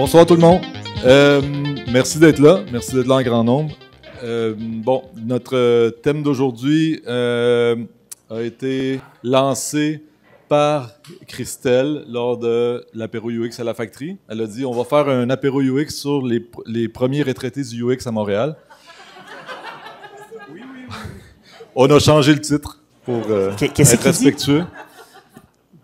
Bonsoir tout le monde. Merci d'être là. Merci d'être là en grand nombre. Notre thème d'aujourd'hui a été lancé par Christelle lors de l'apéro UX à la Factory. Elle a dit on va faire un apéro UX sur les premiers retraités du UX à Montréal. Oui. On a changé le titre pour être respectueux.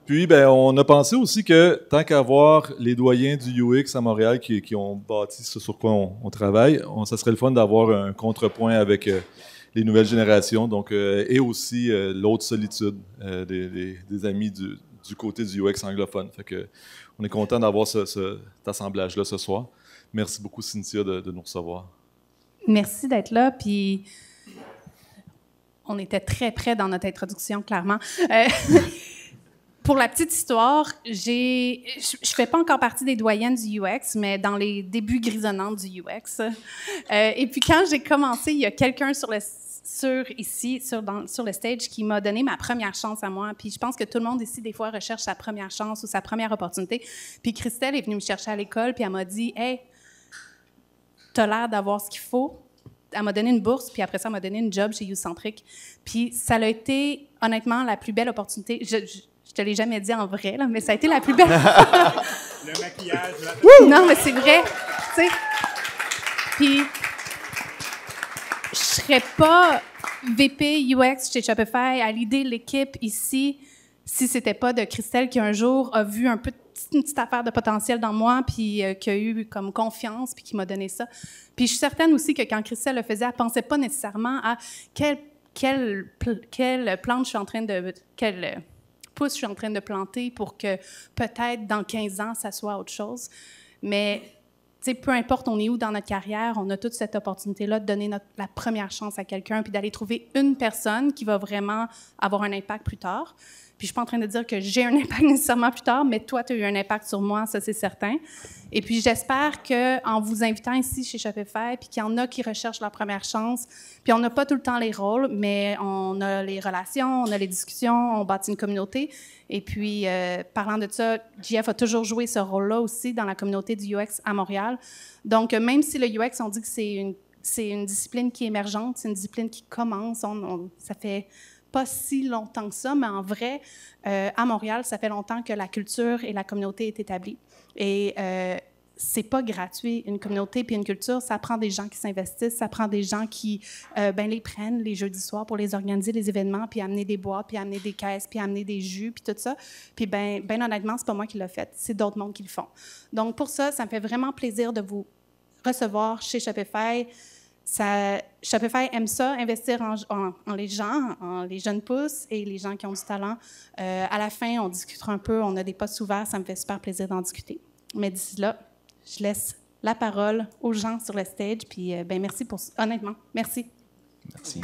Puis, on a pensé aussi que tant qu'avoir les doyens du UX à Montréal qui ont bâti ce sur quoi on travaille, ça serait le fun d'avoir un contrepoint avec les nouvelles générations, donc, et aussi l'autre solitude des amis du côté du UX anglophone. Fait que, on est content d'avoir cet assemblage-là ce soir. Merci beaucoup, Cynthia, de nous recevoir. Merci d'être là, puis on était très près dans notre introduction, clairement. Pour la petite histoire, je fais pas encore partie des doyennes du UX, mais dans les débuts grisonnants du UX. Et puis quand j'ai commencé, il y a quelqu'un sur le stage qui m'a donné ma première chance à moi. Puis je pense que tout le monde ici, des fois, recherche sa première chance ou sa première opportunité. Puis Christelle est venue me chercher à l'école, puis elle m'a dit « Hey, t'as l'air d'avoir ce qu'il faut. » Elle m'a donné une bourse, puis après ça, elle m'a donné une job chez YouCentric. Puis ça a été, honnêtement, la plus belle opportunité. Je te l'ai jamais dit en vrai, là, mais ça a été la plus belle. Le maquillage. Non, mais c'est vrai. Tu sais. Puis, je serais pas VP UX chez Shopify à l'idée de l'équipe ici si c'était pas de Christelle qui un jour a vu une petite affaire de potentiel dans moi, puis qui a eu comme confiance, puis qui m'a donné ça. Puis je suis certaine aussi que quand Christelle le faisait, elle pensait pas nécessairement à quelle plante je suis en train de... Quelle pouce je suis en train de planter pour que peut-être dans 15 ans, ça soit autre chose. Mais peu importe on est où dans notre carrière, on a toute cette opportunité-là de donner la première chance à quelqu'un puis d'aller trouver une personne qui va vraiment avoir un impact plus tard. Puis je suis pas en train de dire que j'ai un impact nécessairement plus tard, mais toi, tu as eu un impact sur moi, ça c'est certain. Et puis j'espère qu'en vous invitant ici chez Shopify, puis qu'il y en a qui recherchent leur première chance, puis on n'a pas tout le temps les rôles, mais on a les relations, on a les discussions, on bâtit une communauté. Et puis, parlant de ça, JF a toujours joué ce rôle-là aussi dans la communauté du UX à Montréal. Donc, même si le UX, on dit que c'est une discipline qui est émergente, c'est une discipline qui commence, ça fait pas si longtemps que ça, mais en vrai, à Montréal, ça fait longtemps que la culture et la communauté est établie. Et c'est pas gratuit, une communauté puis une culture, ça prend des gens qui s'investissent, ça prend des gens qui les prennent les jeudis soirs pour les organiser, les événements, puis amener des boîtes, puis amener des caisses, puis amener des jus, puis tout ça. Puis honnêtement, c'est pas moi qui l'ai fait, c'est d'autres mondes qui le font. Donc pour ça, ça me fait vraiment plaisir de vous recevoir chez Shopify. Shopify aime ça, investir en les gens, en les jeunes pousses et les gens qui ont du talent. À la fin, on discutera un peu, on a des postes ouverts, ça me fait super plaisir d'en discuter. Mais d'ici là, je laisse la parole aux gens sur le stage. Puis, merci pour... Honnêtement, merci. Merci.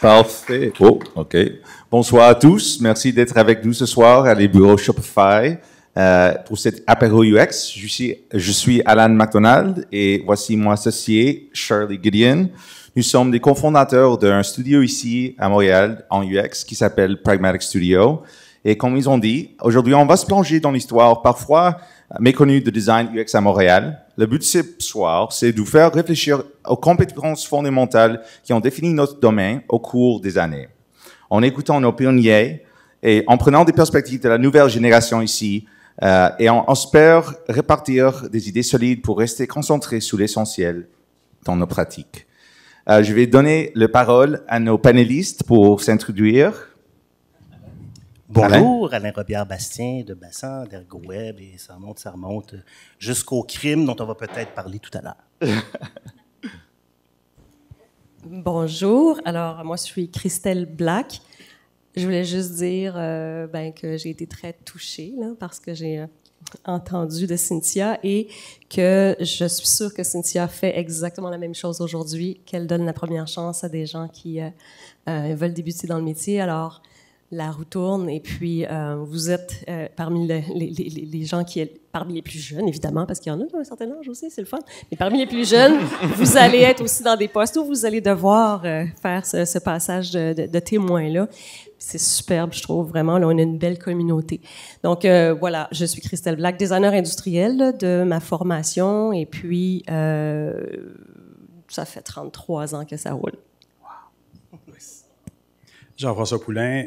Parfait. Oh, OK. Bonsoir à tous. Merci d'être avec nous ce soir à les bureaux Shopify pour cet apéro UX. Je suis Alan McDonald et voici mon associé Shirley Gideon. Nous sommes des cofondateurs d'un studio ici à Montréal en UX qui s'appelle Pragmatic Studio. Et comme ils ont dit, aujourd'hui, on va se plonger dans l'histoire parfois méconnue de design UX à Montréal. Le but de ce soir, c'est de vous faire réfléchir aux compétences fondamentales qui ont défini notre domaine au cours des années. En écoutant nos pionniers et en prenant des perspectives de la nouvelle génération ici, et on espère répartir des idées solides pour rester concentrés sur l'essentiel dans nos pratiques. Je vais donner la parole à nos panélistes pour s'introduire. Bonjour, Alain Robillard-Bastien de Bassin, d'ErgoWeb, et ça remonte jusqu'au crime dont on va peut-être parler tout à l'heure. Bonjour, alors moi je suis Christelle Black. Je voulais juste dire que j'ai été très touchée là, parce que j'ai entendu de Cynthia et que je suis sûre que Cynthia fait exactement la même chose aujourd'hui, qu'elle donne la première chance à des gens qui veulent débuter dans le métier. Alors, la roue tourne et puis vous êtes parmi les gens parmi les plus jeunes, évidemment, parce qu'il y en a d'un certain âge aussi, c'est le fun, mais parmi les plus jeunes, vous allez être aussi dans des postes où vous allez devoir faire ce passage de témoin-là. C'est superbe, je trouve, vraiment. Là, on a une belle communauté. Donc, voilà, je suis Christelle Black, designer industriel là, de ma formation, et puis ça fait 33 ans que ça roule. Jean-François Poulain,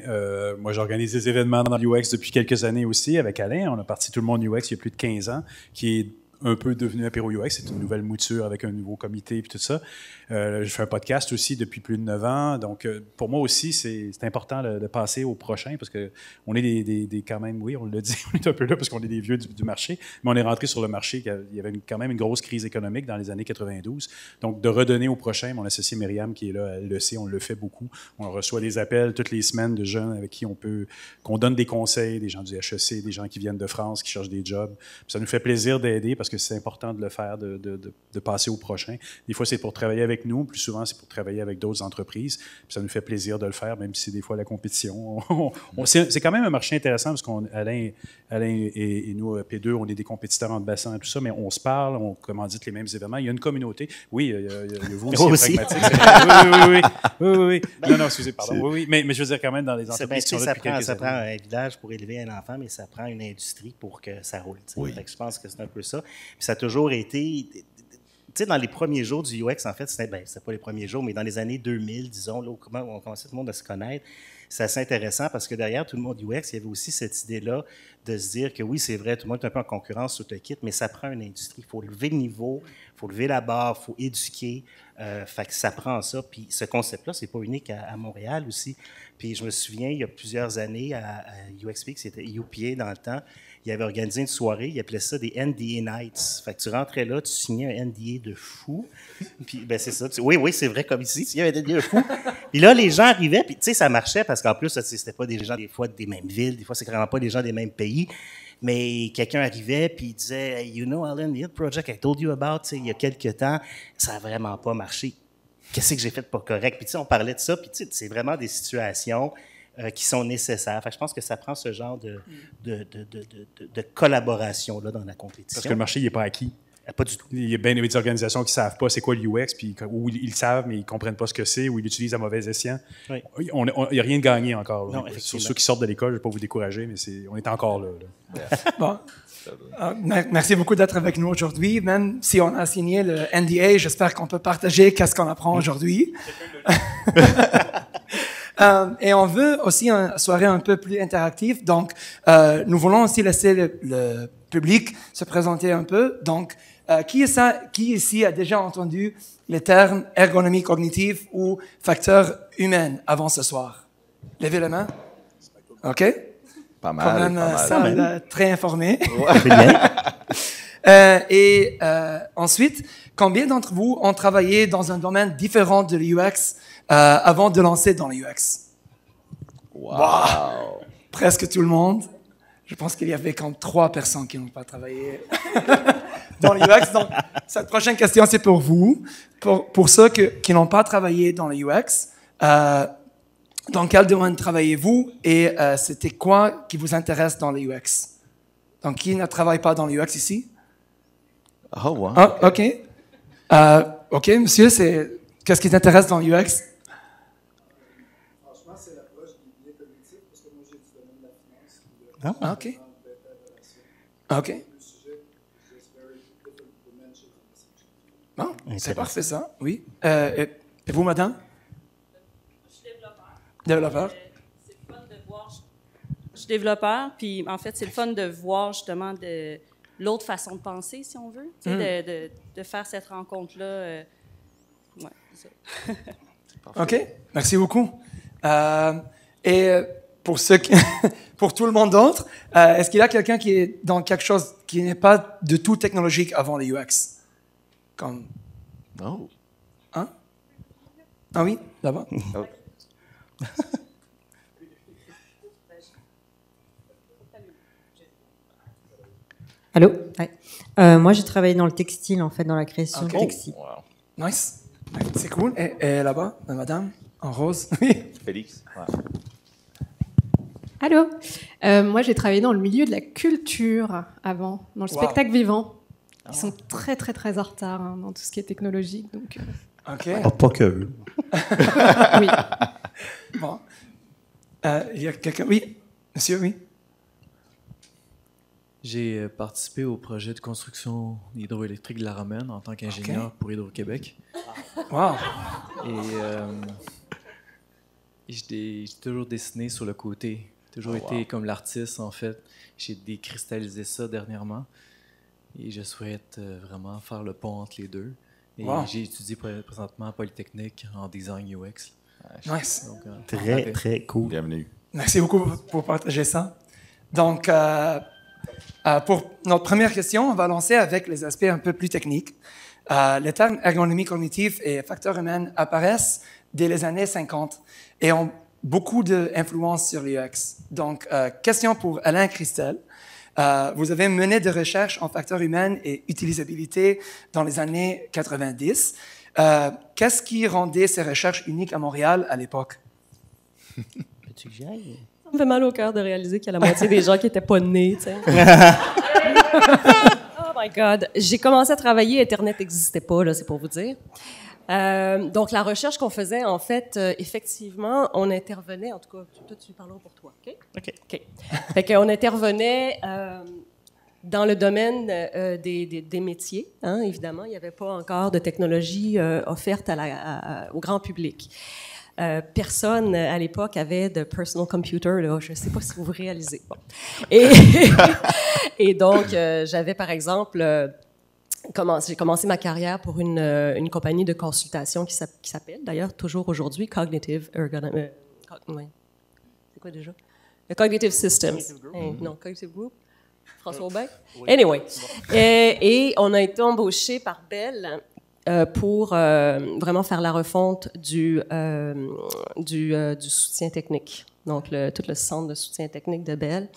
moi j'organise des événements dans l'UX depuis quelques années aussi avec Alain. On a parti Tout le monde UX il y a plus de 15 ans, qui est un peu devenu Apéro UX. C'est une nouvelle mouture avec un nouveau comité et tout ça. Je fais un podcast aussi depuis plus de 9 ans. Donc, pour moi aussi, c'est important de passer au prochain parce qu'on est quand même, oui, on l'a dit, on est un peu là parce qu'on est des vieux du marché, mais on est rentré sur le marché. Il y avait quand même une grosse crise économique dans les années 92. Donc, de redonner au prochain, mon associé Myriam qui est là, elle le sait, on le fait beaucoup. On reçoit des appels toutes les semaines de jeunes avec qui qu'on donne des conseils, des gens du HEC, des gens qui viennent de France, qui cherchent des jobs. Puis ça nous fait plaisir d'aider parce que c'est important de le faire, de passer au prochain. Des fois, c'est pour travailler avec nous. Plus souvent, c'est pour travailler avec d'autres entreprises. Puis ça nous fait plaisir de le faire, même si c'est des fois la compétition. C'est quand même un marché intéressant parce qu'Alain et nous, P2, on est des compétiteurs en bassin et tout ça, mais on se parle, on commandite les mêmes événements. Il y a une communauté. Oui, il y a vous aussi, pragmatique. Oui. Non, excusez, pardon. Oui. Mais je veux dire quand même dans les entreprises qui sont là depuis quelques années. Ça prend un village pour élever un enfant, mais ça prend une industrie pour que ça roule. Oui. Fait que je pense que c'est un peu ça. Puis ça a toujours été... Tu sais, dans les premiers jours du UX, en fait, c'était pas les premiers jours, mais dans les années 2000, disons, là, où on commençait tout le monde à se connaître, c'est assez intéressant parce que derrière tout le monde UX, il y avait aussi cette idée-là de se dire que oui, c'est vrai, tout le monde est un peu en concurrence sur le kit, mais ça prend une industrie. Il faut lever le niveau, il faut lever la barre, il faut éduquer. Fait que ça prend ça. Puis ce concept-là, c'est pas unique à Montréal aussi. Puis je me souviens, il y a plusieurs années, à UXP, c'était UPA dans le temps, il avait organisé une soirée, il appelait ça des NDA Nights. Fait que tu rentrais là, tu signais un NDA de fou. Puis, ben c'est ça. Oui, c'est vrai comme ici, tu signais un NDA de fou. Puis là, les gens arrivaient, puis tu sais, ça marchait parce qu'en plus, c'était pas des gens, des fois, des mêmes villes, des fois, c'est carrément pas des gens des mêmes pays. Mais quelqu'un arrivait, puis il disait, hey, you know, Alan, the project I told you about, il y a quelques temps, ça n'a vraiment pas marché. Qu'est-ce que j'ai fait de pas correct? Puis tu sais, on parlait de ça, puis tu sais, c'est vraiment des situations qui sont nécessaires. Fait que je pense que ça prend ce genre de collaboration là, dans la compétition. Parce que le marché, il n'est pas acquis. Pas du tout. Il y a bien des organisations qui ne savent pas c'est quoi l'UX, puis ou ils le savent, mais ils ne comprennent pas ce que c'est, ou ils l'utilisent à mauvais escient. Oui. Il n'y a rien de gagné encore. Non, sur ceux qui sortent de l'école, je ne vais pas vous décourager, mais on est encore là. Bon. Merci beaucoup d'être avec nous aujourd'hui. Même si on a signé le NDA, j'espère qu'on peut partager qu'est-ce qu'on apprend aujourd'hui. Et on veut aussi une soirée un peu plus interactive. Donc, nous voulons aussi laisser le public se présenter un peu. Donc, qui ici a déjà entendu les termes ergonomie cognitive ou facteur humain avant ce soir? Levez la main. OK? Pas mal. Quand même, pas mal. très informé. Ouais. Et ensuite, combien d'entre vous ont travaillé dans un domaine différent de l'UX avant de lancer dans l'UX? Wow. Presque tout le monde. Je pense qu'il y avait comme 3 personnes qui n'ont pas travaillé dans l'UX. Donc, cette prochaine question, c'est pour vous. Pour ceux qui n'ont pas travaillé dans l'UX, dans quel domaine travaillez-vous et c'était quoi qui vous intéresse dans l'UX? Donc, qui ne travaille pas dans l'UX ici? Oh, wow. Ah, OK. OK, monsieur, qu'est-ce qui t'intéresse dans l'UX? Franchement, c'est l'approche du biais cognitif, parce que moi, j'ai du domaine de la finance. Ah, OK. OK. Bon, c'est parfait, ça. Oui. Et vous, madame? Je suis développeur. Développeur. C'est le fun de voir. Je suis développeur, puis en fait, c'est le fun de voir justement l'autre façon de penser, si on veut, de faire cette rencontre-là. Ouais, c'est ça. OK. Merci beaucoup. Et pour tout le monde d'autre, est-ce qu'il y a quelqu'un qui est dans quelque chose qui n'est pas de tout technologique avant les UX? Comme... Oh. Hein? Ah oui, là-bas. Oh. Allô? Ouais. Moi, j'ai travaillé dans le textile, en fait, dans la création de textile. Wow. Nice. C'est cool. Et là-bas, la madame, en rose. Oui. Félix. Ouais. Allô? Moi, j'ai travaillé dans le milieu de la culture avant, dans le spectacle vivant. Ils sont très, très, très en retard dans tout ce qui est technologique. Donc, OK. Oh, pas que. oui. Bon. Il y a quelqu'un? Oui, monsieur, oui. J'ai participé au projet de construction hydroélectrique de la Romaine en tant qu'ingénieur pour Hydro-Québec. Wow! Et j'ai toujours dessiné sur le côté. Toujours été comme l'artiste, en fait. J'ai décristallisé ça dernièrement. Et je souhaite vraiment faire le pont entre les deux. Et j'ai étudié présentement à Polytechnique en design UX. Nice. Donc, très, très cool. Bienvenue. Merci beaucoup pour partager ça. Donc, pour notre première question, on va lancer avec les aspects un peu plus techniques. Les termes ergonomie cognitive et facteur humain apparaissent dès les années 50 et ont beaucoup d'influence sur l'UX. Donc, question pour Alain Christel. Vous avez mené des recherches en facteurs humains et utilisabilité dans les années 90. Qu'est-ce qui rendait ces recherches uniques à Montréal à l'époque? Peux-tu que j'y aille? Ça me fait mal au cœur de réaliser qu'il y a la moitié des gens qui n'étaient pas nés, tu sais. Oh my God! J'ai commencé à travailler, Internet n'existait pas, là, c'est pour vous dire. Donc, la recherche qu'on faisait, en fait, effectivement, on intervenait, en tout cas, toi, tu parleras pour toi, OK? OK. Fait qu'on intervenait dans le domaine des métiers, hein, évidemment. Il n'y avait pas encore de technologie offerte au grand public. Personne, à l'époque, avait de personal computer, là. Je ne sais pas si vous vous réalisez. Bon. Et donc, j'avais, par exemple... j'ai commencé ma carrière pour une compagnie de consultation qui s'appelle, d'ailleurs, toujours aujourd'hui, Cognitive Ergonomics. C'est quoi déjà? Le Cognitive Systems. Non, Cognitive Group. François Aubin. Oui. Anyway. Et on a été embauché par Bell pour vraiment faire la refonte du soutien technique. Donc, tout le centre de soutien technique de Bell.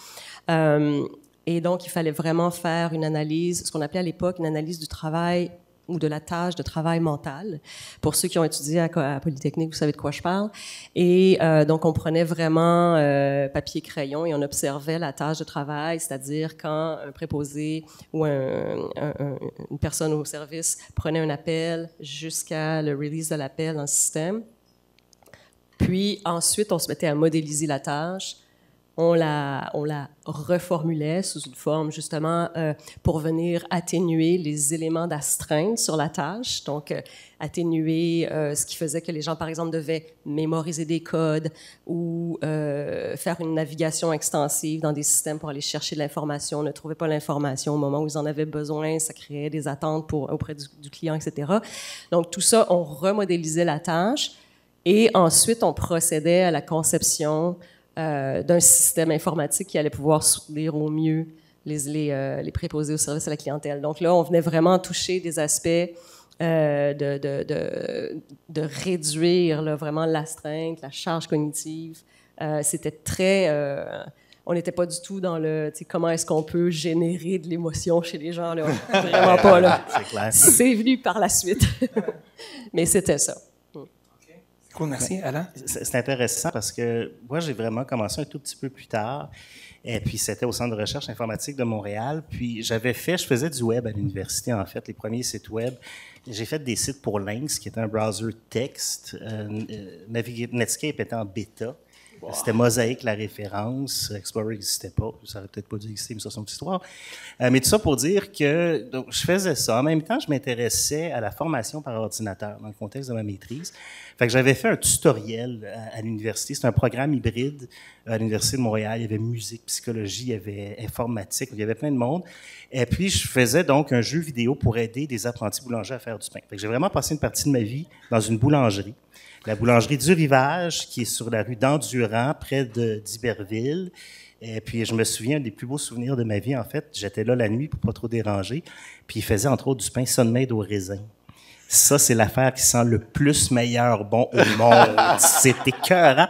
Et donc, il fallait vraiment faire une analyse, ce qu'on appelait à l'époque une analyse du travail ou de la tâche de travail mental. Pour ceux qui ont étudié à Polytechnique, vous savez de quoi je parle. Et donc, on prenait vraiment papier-crayon et on observait la tâche de travail, c'est-à-dire quand un préposé ou une personne au service prenait un appel jusqu'à le release de l'appel dans le système. Puis ensuite, on se mettait à modéliser la tâche. On la reformulait sous une forme, justement, pour venir atténuer les éléments d'astreinte sur la tâche. Donc, atténuer ce qui faisait que les gens, par exemple, devaient mémoriser des codes ou faire une navigation extensive dans des systèmes pour aller chercher de l'information, ne trouvaient pas l'information au moment où ils en avaient besoin, ça créait des attentes auprès du client, etc. Donc, tout ça, on remodélisait la tâche et ensuite, on procédait à la conception d'un système informatique qui allait pouvoir soutenir au mieux les préposés au service à la clientèle. Donc là, on venait vraiment toucher des aspects de réduire là, vraiment l'astreinte, la charge cognitive. C'était très... on n'était pas du tout dans le comment est-ce qu'on peut générer de l'émotion chez les gens. Là. Vraiment pas. Là. C'est clair. C'est venu par la suite. Mais c'était ça. Cool, merci. Alain? C'est intéressant parce que moi, j'ai vraiment commencé un tout petit peu plus tard. Et puis, c'était au Centre de recherche informatique de Montréal. Puis, je faisais du web à l'université, en fait, les premiers sites web. J'ai fait des sites pour Lynx, qui était un browser texte. Netscape était en bêta. Wow. C'était Mosaic la référence. Explorer n'existait pas. Ça n'aurait peut-être pas dû exister, mais ça, c'est une petite histoire. Mais tout ça pour dire que donc, je faisais ça. En même temps, je m'intéressais à la formation par ordinateur dans le contexte de ma maîtrise. Fait que j'avais fait un tutoriel à l'université. C'était un programme hybride à l'Université de Montréal. Il y avait musique, psychologie, il y avait informatique, il y avait plein de monde. Et puis, je faisais donc un jeu vidéo pour aider des apprentis boulangers à faire du pain. Fait que j'ai vraiment passé une partie de ma vie dans une boulangerie. La boulangerie du Rivage, qui est sur la rue d'Endurant, près d'Iberville. Et puis, je me souviens, un des plus beaux souvenirs de ma vie, en fait, j'étais là la nuit pour pas trop déranger. Puis, il faisait entre autres du pain Sunmade au raisin. Ça, c'est l'affaire qui sent le plus meilleur bon au monde. C'est écœurant.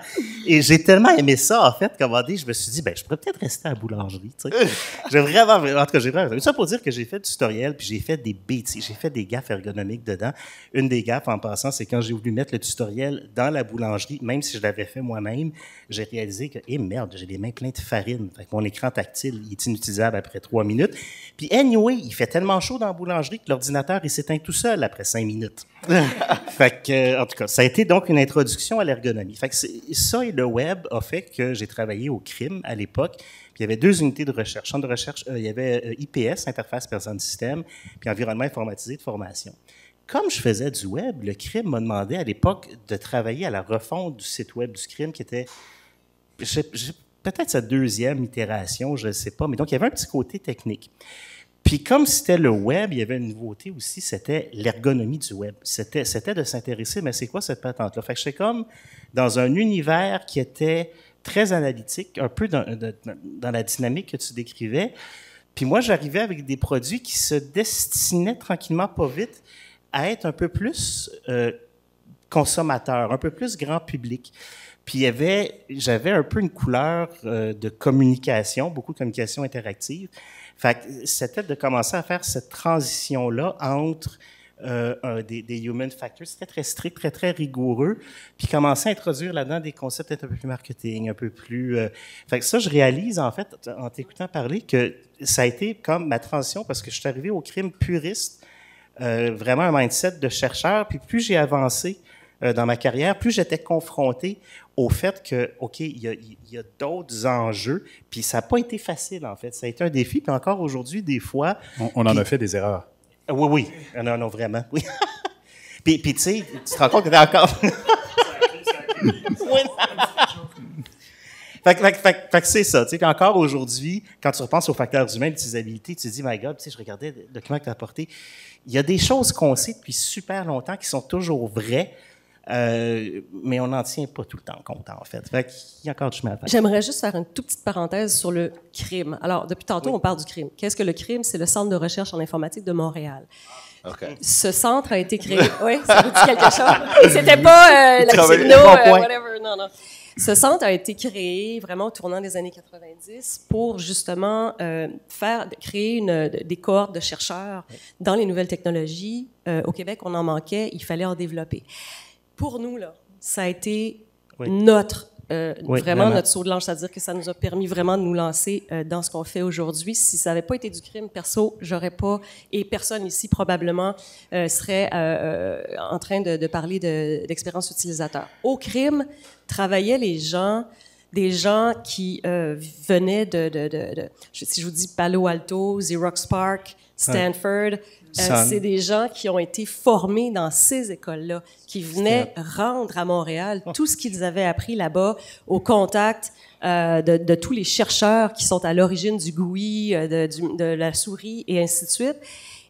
Et j'ai tellement aimé ça, en fait, qu'à un moment donné, je me suis dit, je pourrais peut-être rester à la boulangerie, tu sais. En tout cas, j'ai vraiment... Ça pour dire que j'ai fait du tutoriel, puis j'ai fait des bêtises, j'ai fait des gaffes ergonomiques dedans. Une des gaffes, en passant, c'est quand j'ai voulu mettre le tutoriel dans la boulangerie, même si je l'avais fait moi-même, j'ai réalisé que, merde, j'ai les mains pleines de farine. Fait que mon écran tactile, il est inutilisable après 3 minutes. Puis anyway, il fait tellement chaud dans la boulangerie que l'ordinateur, il s'éteint tout seul après 5 minutes. Fait que, en tout cas, ça a été donc une introduction à l'ergonomie. Fait que ça et le web a fait que j'ai travaillé au CRIM à l'époque. Puis il y avait 2 unités de recherche. Centre de recherche, il y avait IPS, Interface Personne-Système, puis Environnement informatisé de formation. Comme je faisais du web, le CRIM m'a demandé à l'époque de travailler à la refonte du site web du CRIM qui était peut-être sa 2e itération, je ne sais pas. Mais donc, il y avait un petit côté technique. Puis comme c'était le web, il y avait une nouveauté aussi, c'était l'ergonomie du web. C'était de s'intéresser, mais c'est quoi cette patente-là? Fait que j'étais comme dans un univers qui était très analytique, un peu dans la dynamique que tu décrivais. Puis moi, j'arrivais avec des produits qui se destinaient tranquillement, pas vite, à être un peu plus consommateurs, un peu plus grand public. Puis j'avais un peu une couleur de communication, beaucoup de communication interactive. Fait que c'était de commencer à faire cette transition-là entre des human factors. C'était très strict, très, très rigoureux. Puis commencer à introduire là-dedans des concepts peut-être un peu plus marketing, un peu plus... Fait que ça, je réalise, en fait, en t'écoutant parler, que ça a été comme ma transition parce que je suis arrivé au crime puriste, vraiment un mindset de chercheur. Puis plus j'ai avancé dans ma carrière, plus j'étais confronté au fait que, OK, il y a d'autres enjeux, puis ça n'a pas été facile, en fait. Ça a été un défi, puis encore aujourd'hui, des fois... On en a fait des erreurs. Oui, non, vraiment, oui. puis tu sais, tu te rends compte que t'es encore... Fait que c'est ça, tu sais, encore aujourd'hui, quand tu repenses aux facteurs humains, l'utilisabilité, tu te dis, my God, tu sais, je regardais le document que tu as apporté, il y a des choses qu'on sait depuis super longtemps qui sont toujours vraies, mais on n'en tient pas tout le temps compte, en fait. Fait qu'il y a encore du chemin à faire. J'aimerais juste faire une toute petite parenthèse sur le CRIM. Alors, depuis tantôt, on parle du CRIM. Qu'est-ce que le CRIM? C'est le Centre de recherche en informatique de Montréal. Okay. Ce centre a été créé... Oui, ça vous dit quelque chose? C'était pas la techno, whatever, non. Ce centre a été créé vraiment au tournant des années 90 pour justement créer des cohortes de chercheurs dans les nouvelles technologies. Au Québec, on en manquait, il fallait en développer. Pour nous, là, ça a été vraiment notre saut de l'ange, c'est-à-dire que ça nous a permis vraiment de nous lancer dans ce qu'on fait aujourd'hui. Si ça n'avait pas été du crime, perso, j'aurais pas, et personne ici probablement serait en train de parler d'expérience utilisateur. Au crime, travaillaient des gens qui venaient si je vous dis Palo Alto, Xerox PARC, Stanford, c'est des gens qui ont été formés dans ces écoles-là, qui venaient rendre à Montréal tout ce qu'ils avaient appris là-bas au contact de tous les chercheurs qui sont à l'origine du GUI, de la souris et ainsi de suite,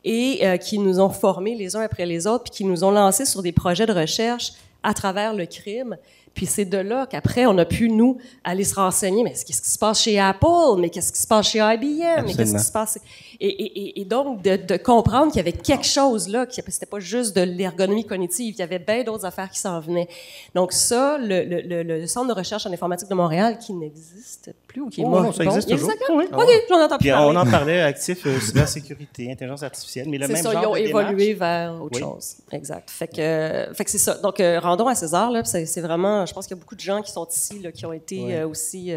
et qui nous ont formés les uns après les autres, puis qui nous ont lancés sur des projets de recherche à travers le crime. Puis c'est de là qu'après, on a pu, nous, aller se renseigner, mais qu'est-ce qui se passe chez Apple? Mais qu'est-ce qui se passe chez IBM? Mais qu'est-ce qui se passe? Et donc, de comprendre qu'il y avait quelque chose là, que c'était pas juste de l'ergonomie cognitive, il y avait bien d'autres affaires qui s'en venaient. Donc ça, le Centre de recherche en informatique de Montréal, qui n'existe plus ou qui est mort. Non, ça existe toujours. Oui. OK, j'en entends plus parler. On en parlait, actif, cybersécurité, intelligence artificielle, mais le même genre de démarche. C'est ça, ils ont évolué vers autre chose. Exact. Fait que c'est ça. Donc, rendons à César, là, c'est vraiment... Je pense qu'il y a beaucoup de gens qui sont ici, là, qui ont été aussi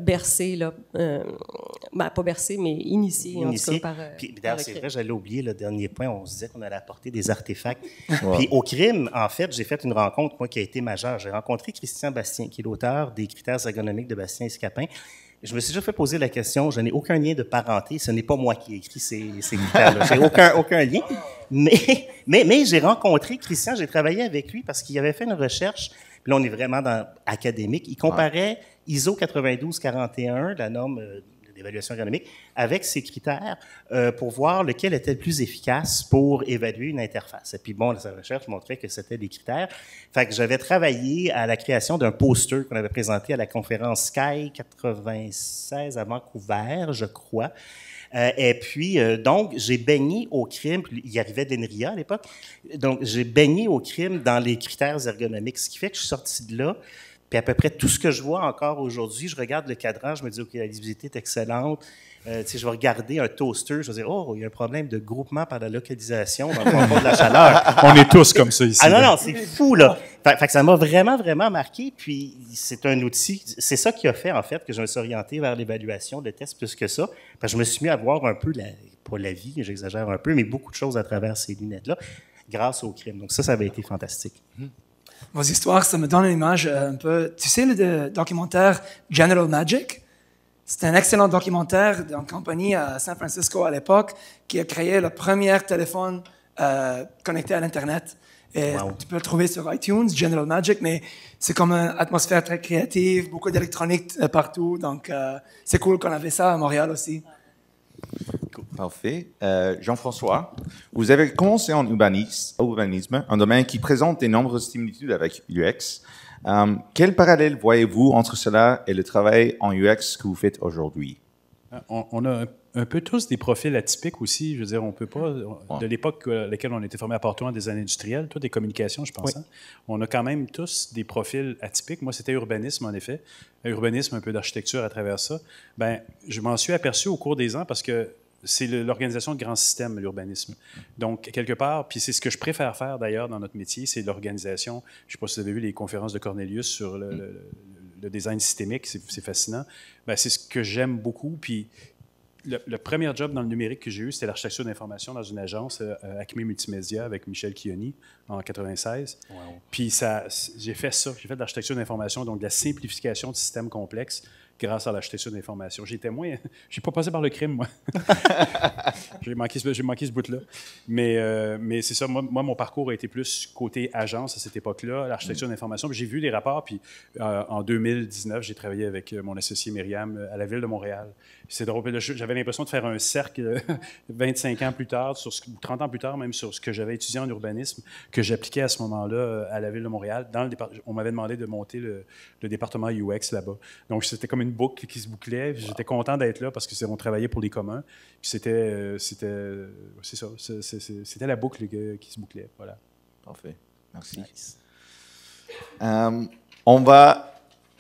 bercés, là, pas bercés, mais initiés. En tout cas, Puis d'ailleurs, c'est vrai, j'allais oublier le dernier point, on se disait qu'on allait apporter des artefacts. Puis au crime, en fait, j'ai fait une rencontre, moi, qui a été majeure. J'ai rencontré Christian Bastien, qui est l'auteur des critères ergonomiques de Bastien et Scapin. Je me suis déjà fait poser la question, je n'ai aucun lien de parenté, ce n'est pas moi qui ai écrit ces critères-là, j'ai aucun lien. Mais j'ai rencontré Christian, j'ai travaillé avec lui parce qu'il avait fait une recherche, puis là on est vraiment dans académique, il comparait ISO 9241, la norme l'évaluation ergonomique, avec ces critères pour voir lequel était le plus efficace pour évaluer une interface. Et puis bon, la recherche montrait que c'était des critères. Fait que j'avais travaillé à la création d'un poster qu'on avait présenté à la conférence Sky 96 à Vancouver, je crois. Et puis, donc, j'ai baigné au crime, il y arrivait de l'ENRIA à l'époque, donc j'ai baigné au crime dans les critères ergonomiques, ce qui fait que je suis sorti de là, puis à peu près tout ce que je vois encore aujourd'hui, je regarde le cadran, je me dis, OK, la lisibilité est excellente, je vais regarder un toaster, je vais dire, oh, il y a un problème de groupement par la localisation dans le contrôle de la chaleur. On est tous comme ça ici. Ah non, c'est fou, là. Fait que ça m'a vraiment, vraiment marqué, puis c'est un outil, c'est ça qui a fait, en fait, que je me suis orienté vers l'évaluation, le test plus que ça, parce que je me suis mis à voir un peu, pas la vie, j'exagère un peu, mais beaucoup de choses à travers ces lunettes-là, grâce au crime. Donc ça avait été fantastique. Vos histoires, ça me donne une image un peu... Tu sais, le documentaire General Magic? C'est un excellent documentaire d'une compagnie à San Francisco à l'époque qui a créé le premier téléphone connecté à l'Internet. Et tu peux le trouver sur iTunes, General Magic, mais c'est comme une atmosphère très créative, beaucoup d'électronique partout. Donc, c'est cool qu'on avait ça à Montréal aussi. Parfait. Jean-François, vous avez commencé en urbanisme, un domaine qui présente de nombreuses similitudes avec UX. Quel parallèle voyez-vous entre cela et le travail en UX que vous faites aujourd'hui? On a un peu tous des profils atypiques aussi. Je veux dire, on ne peut pas, de l'époque à laquelle on était formé à Port-au-Loin, des années industrielles, toi, des communications, je pense. Oui. Hein? On a quand même tous des profils atypiques. Moi, c'était urbanisme, en effet. Urbanisme, un peu d'architecture à travers ça. Bien, je m'en suis aperçu au cours des ans parce que c'est l'organisation de grands systèmes, l'urbanisme. Donc, quelque part, puis c'est ce que je préfère faire d'ailleurs dans notre métier, c'est l'organisation. Je ne sais pas si vous avez vu les conférences de Cornelius sur le design systémique, c'est fascinant. Bien, c'est ce que j'aime beaucoup. Puis, le premier job dans le numérique que j'ai eu, c'était l'architecture d'information dans une agence, Acme Multimédia, avec Michel Kioni, en 1996. Wow. Puis, j'ai fait ça. J'ai fait de l'architecture d'information, donc de la simplification de systèmes complexes grâce à l'architecture d'information. J'ai pas passé par le crime, moi. j'ai manqué ce bout-là. Mais c'est ça, moi, mon parcours a été plus côté agence à cette époque-là, l'architecture d'information. Puis j'ai vu les rapports, puis en 2019, j'ai travaillé avec mon associé Myriam à la Ville de Montréal. C'est drôle, j'avais l'impression de faire un cercle 25 ans plus tard, ou 30 ans plus tard même, sur ce que j'avais étudié en urbanisme, que j'appliquais à ce moment-là à la Ville de Montréal. On m'avait demandé de monter le département UX là-bas. Donc, c'était comme une boucle qui se bouclait. J'étais content d'être là parce qu'on travaillait pour les communs. Puis c'était la boucle qui se bouclait. Voilà. Parfait. Merci. Nice. On va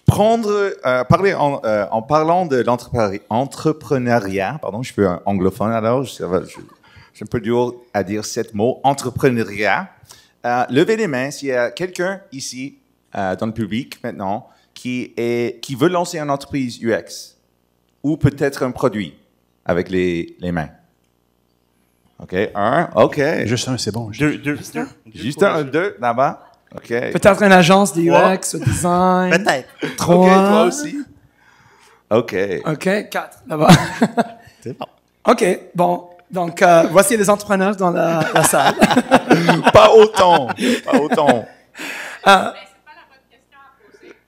parler en parlant de l'entrepreneuriat. Pardon, je suis un anglophone alors. C'est un peu dur à dire 7 mots. Entrepreneuriat. Levez les mains s'il y a quelqu'un ici dans le public maintenant qui veut lancer une entreprise UX ou peut-être un produit avec les mains. OK, un, OK. Juste un, c'est bon. Juste un, deux, là-bas. OK. Peut-être une agence de UX, ou design. Peut-être. 3. OK, toi aussi. OK. OK, 4, là-bas. C'est bon. OK, bon. Donc, voici les entrepreneurs dans la salle. Pas autant. Pas autant.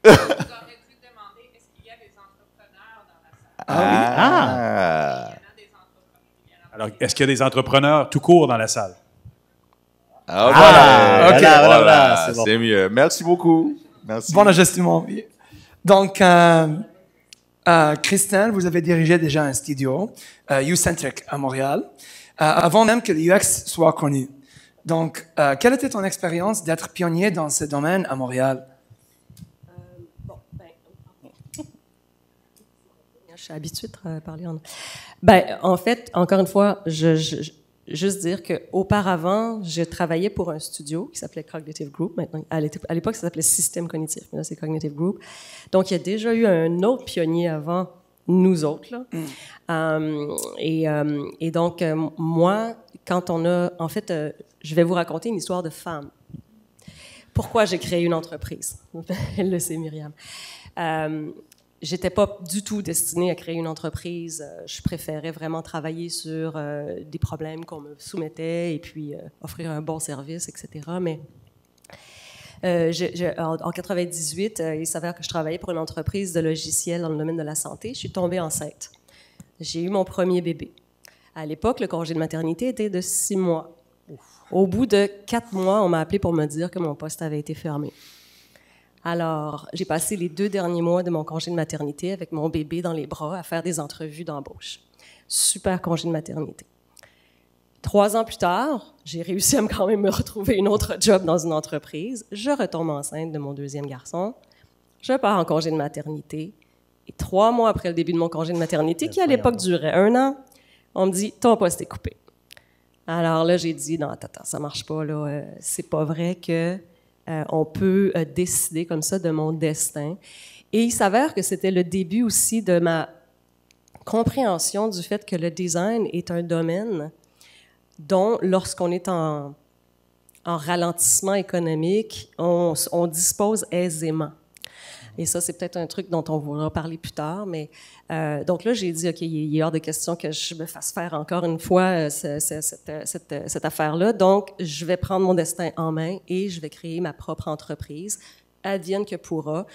Vous aurez dû demander est-ce qu'il y a des entrepreneurs dans la salle. Ah oui. Alors, est-ce qu'il y a des entrepreneurs tout court dans la salle? Ah, OK. Voilà, c'est mieux. Merci beaucoup. Merci. Bon ajustement. Donc, Christelle, vous avez dirigé déjà un studio, U-Centric à Montréal, avant même que le UX soit connu. Donc, quelle était ton expérience d'être pionnier dans ce domaine à Montréal? Je suis habituée de parler en... en fait, encore une fois, juste dire qu'auparavant, je travaillais pour un studio qui s'appelait Cognitive Group. Maintenant, à l'époque, ça s'appelait Système Cognitif, mais là, c'est Cognitive Group. Donc, il y a déjà eu un autre pionnier avant nous autres. Là. Et donc, moi, quand on a... En fait, je vais vous raconter une histoire de femme. Pourquoi j'ai créé une entreprise? Elle le sait, Myriam. J'étais pas du tout destinée à créer une entreprise. Je préférais vraiment travailler sur des problèmes qu'on me soumettait et puis offrir un bon service, etc. Mais en 98, il s'avère que je travaillais pour une entreprise de logiciels dans le domaine de la santé. Je suis tombée enceinte. j'ai eu mon premier bébé. À l'époque, le congé de maternité était de 6 mois. Au bout de 4 mois, on m'a appelé pour me dire que mon poste avait été fermé. Alors, j'ai passé les 2 derniers mois de mon congé de maternité avec mon bébé dans les bras à faire des entrevues d'embauche. Super congé de maternité. 3 ans plus tard, j'ai réussi à quand même me retrouver une autre job dans une entreprise. Je retombe enceinte de mon 2e garçon. Je pars en congé de maternité. Et 3 mois après le début de mon congé de maternité, qui à l'époque durait 1 an, on me dit « ton poste est coupé ». Alors là, j'ai dit « non, attends, ça marche pas, là. C'est pas vrai que on peut décider comme ça de mon destin ». Et il s'avère que c'était le début aussi de ma compréhension du fait que le design est un domaine dont, lorsqu'on est en ralentissement économique, on dispose aisément. Et ça, c'est peut-être un truc dont on va parler plus tard. Mais donc là, j'ai dit, OK, il est hors de question que je me fasse faire encore une fois cette affaire-là. Donc, je vais prendre mon destin en main et je vais créer ma propre entreprise. Advienne que pourra.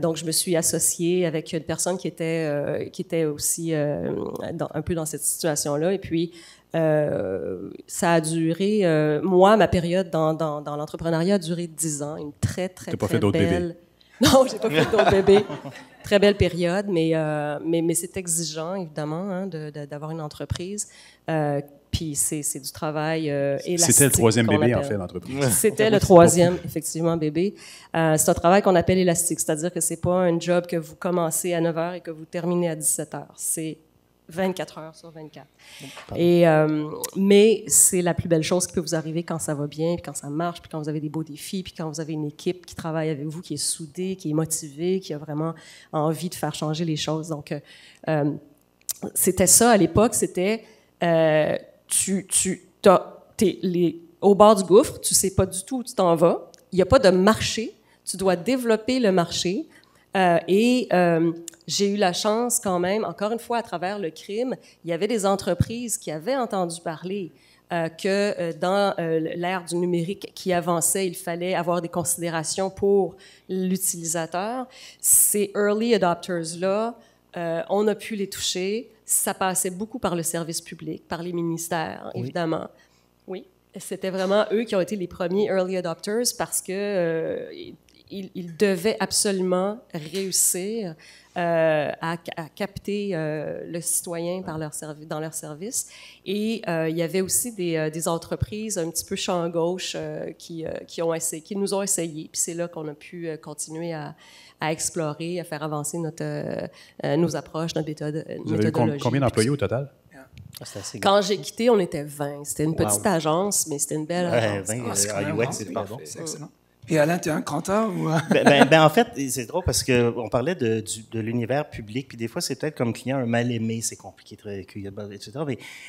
Donc, je me suis associée avec une personne qui était aussi un peu dans cette situation-là. Et puis, ça a duré... moi, ma période dans l'entrepreneuriat a duré 10 ans. Une très, très, T'as pas très fait d'autres belle... bébés? Non, j'ai pas fait d'autres bébés. Très belle période, mais c'est exigeant, évidemment, hein, d'avoir une entreprise. Puis c'est du travail élastique. C'était le 3e bébé, en fait, l'entreprise. C'était le 3e, effectivement, bébé. C'est un travail qu'on appelle élastique, c'est-à-dire que c'est pas un job que vous commencez à 9 h et que vous terminez à 17 h. C'est 24 heures sur 24. Mais c'est la plus belle chose qui peut vous arriver quand ça va bien, puis quand ça marche, puis quand vous avez des beaux défis, puis quand vous avez une équipe qui travaille avec vous, qui est soudée, qui est motivée, qui a vraiment envie de faire changer les choses. Donc, c'était ça à l'époque, c'était t'es au bord du gouffre, tu sais pas du tout où tu t'en vas, il n'y a pas de marché, tu dois développer le marché. J'ai eu la chance quand même, encore une fois, à travers le crime, il y avait des entreprises qui avaient entendu parler que dans l'ère du numérique qui avançait, il fallait avoir des considérations pour l'utilisateur. Ces early adopters-là, on a pu les toucher. Ça passait beaucoup par le service public, par les ministères, évidemment. Oui, c'était vraiment eux qui ont été les premiers early adopters parce que ils devaient absolument réussir à capter le citoyen dans leur service. Et il y avait aussi des entreprises un petit peu champ gauche qui nous ont essayé. Puis c'est là qu'on a pu continuer à explorer, à faire avancer nos approches, notre méthodologie. Vous avez eu combien d'employés au total? Quand j'ai quitté, on était 20. C'était une petite agence, mais c'était une belle agence. 20 UX, c'est parfait. C'est excellent. Et Alain, tu es un canteur ou... en fait, c'est drôle parce qu'on parlait de l'univers public, puis des fois, c'est peut-être comme client un mal-aimé, c'est compliqué, etc.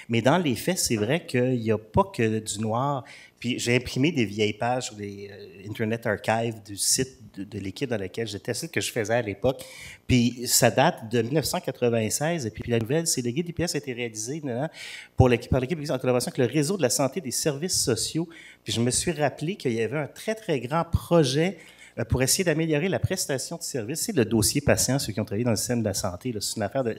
Mais dans les faits, c'est vrai qu'il n'y a pas que du noir. Puis j'ai imprimé des vieilles pages sur les Internet Archive du site de l'équipe dans laquelle j'étais, c'est ce que je faisais à l'époque. Puis ça date de 1996. Et puis la nouvelle, c'est le guide IPS a été réalisé par l'équipe en collaboration avec le réseau de la santé des services sociaux. Puis je me suis rappelé qu'il y avait un très, très grand projet pour essayer d'améliorer la prestation de service. C'est le dossier patient, ceux qui ont travaillé dans le système de la santé. C'est une affaire de...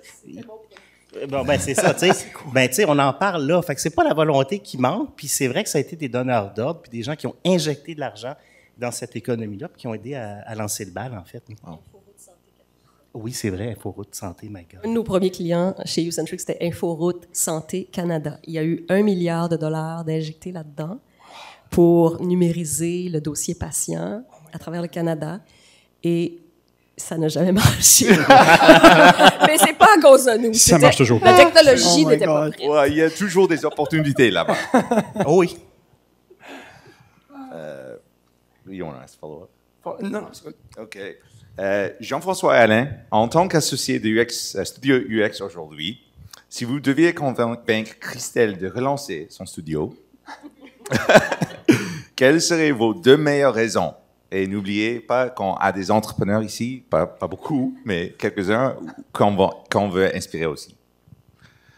Bon, c'est ça, tu sais. On en parle là. Fait que c'est pas la volonté qui manque. Puis c'est vrai que ça a été des donneurs d'ordre, puis des gens qui ont injecté de l'argent dans cette économie-là, puis qui ont aidé à lancer le bal, en fait. Oh. Oui, c'est vrai, Inforoute Santé, my God. Un de nos premiers clients chez YouCentric, c'était Inforoute Santé Canada. Il y a eu $1 milliard d'injectés là-dedans pour numériser le dossier patient à travers le Canada. Et ça n'a jamais marché. Mais c'est pas à cause de nous. Ça marche toujours pas. La technologie n'était pas prête. Ouais, il y a toujours des opportunités là-bas. Oh oui. You want to follow up? Non, c'est good. OK. Jean-François et Alain, en tant qu'associé de Studio UX aujourd'hui, si vous deviez convaincre Christelle de relancer son studio, quelles seraient vos 2 meilleures raisons? Et n'oubliez pas qu'on a des entrepreneurs ici, pas beaucoup, mais quelques-uns qu'on veut inspirer aussi.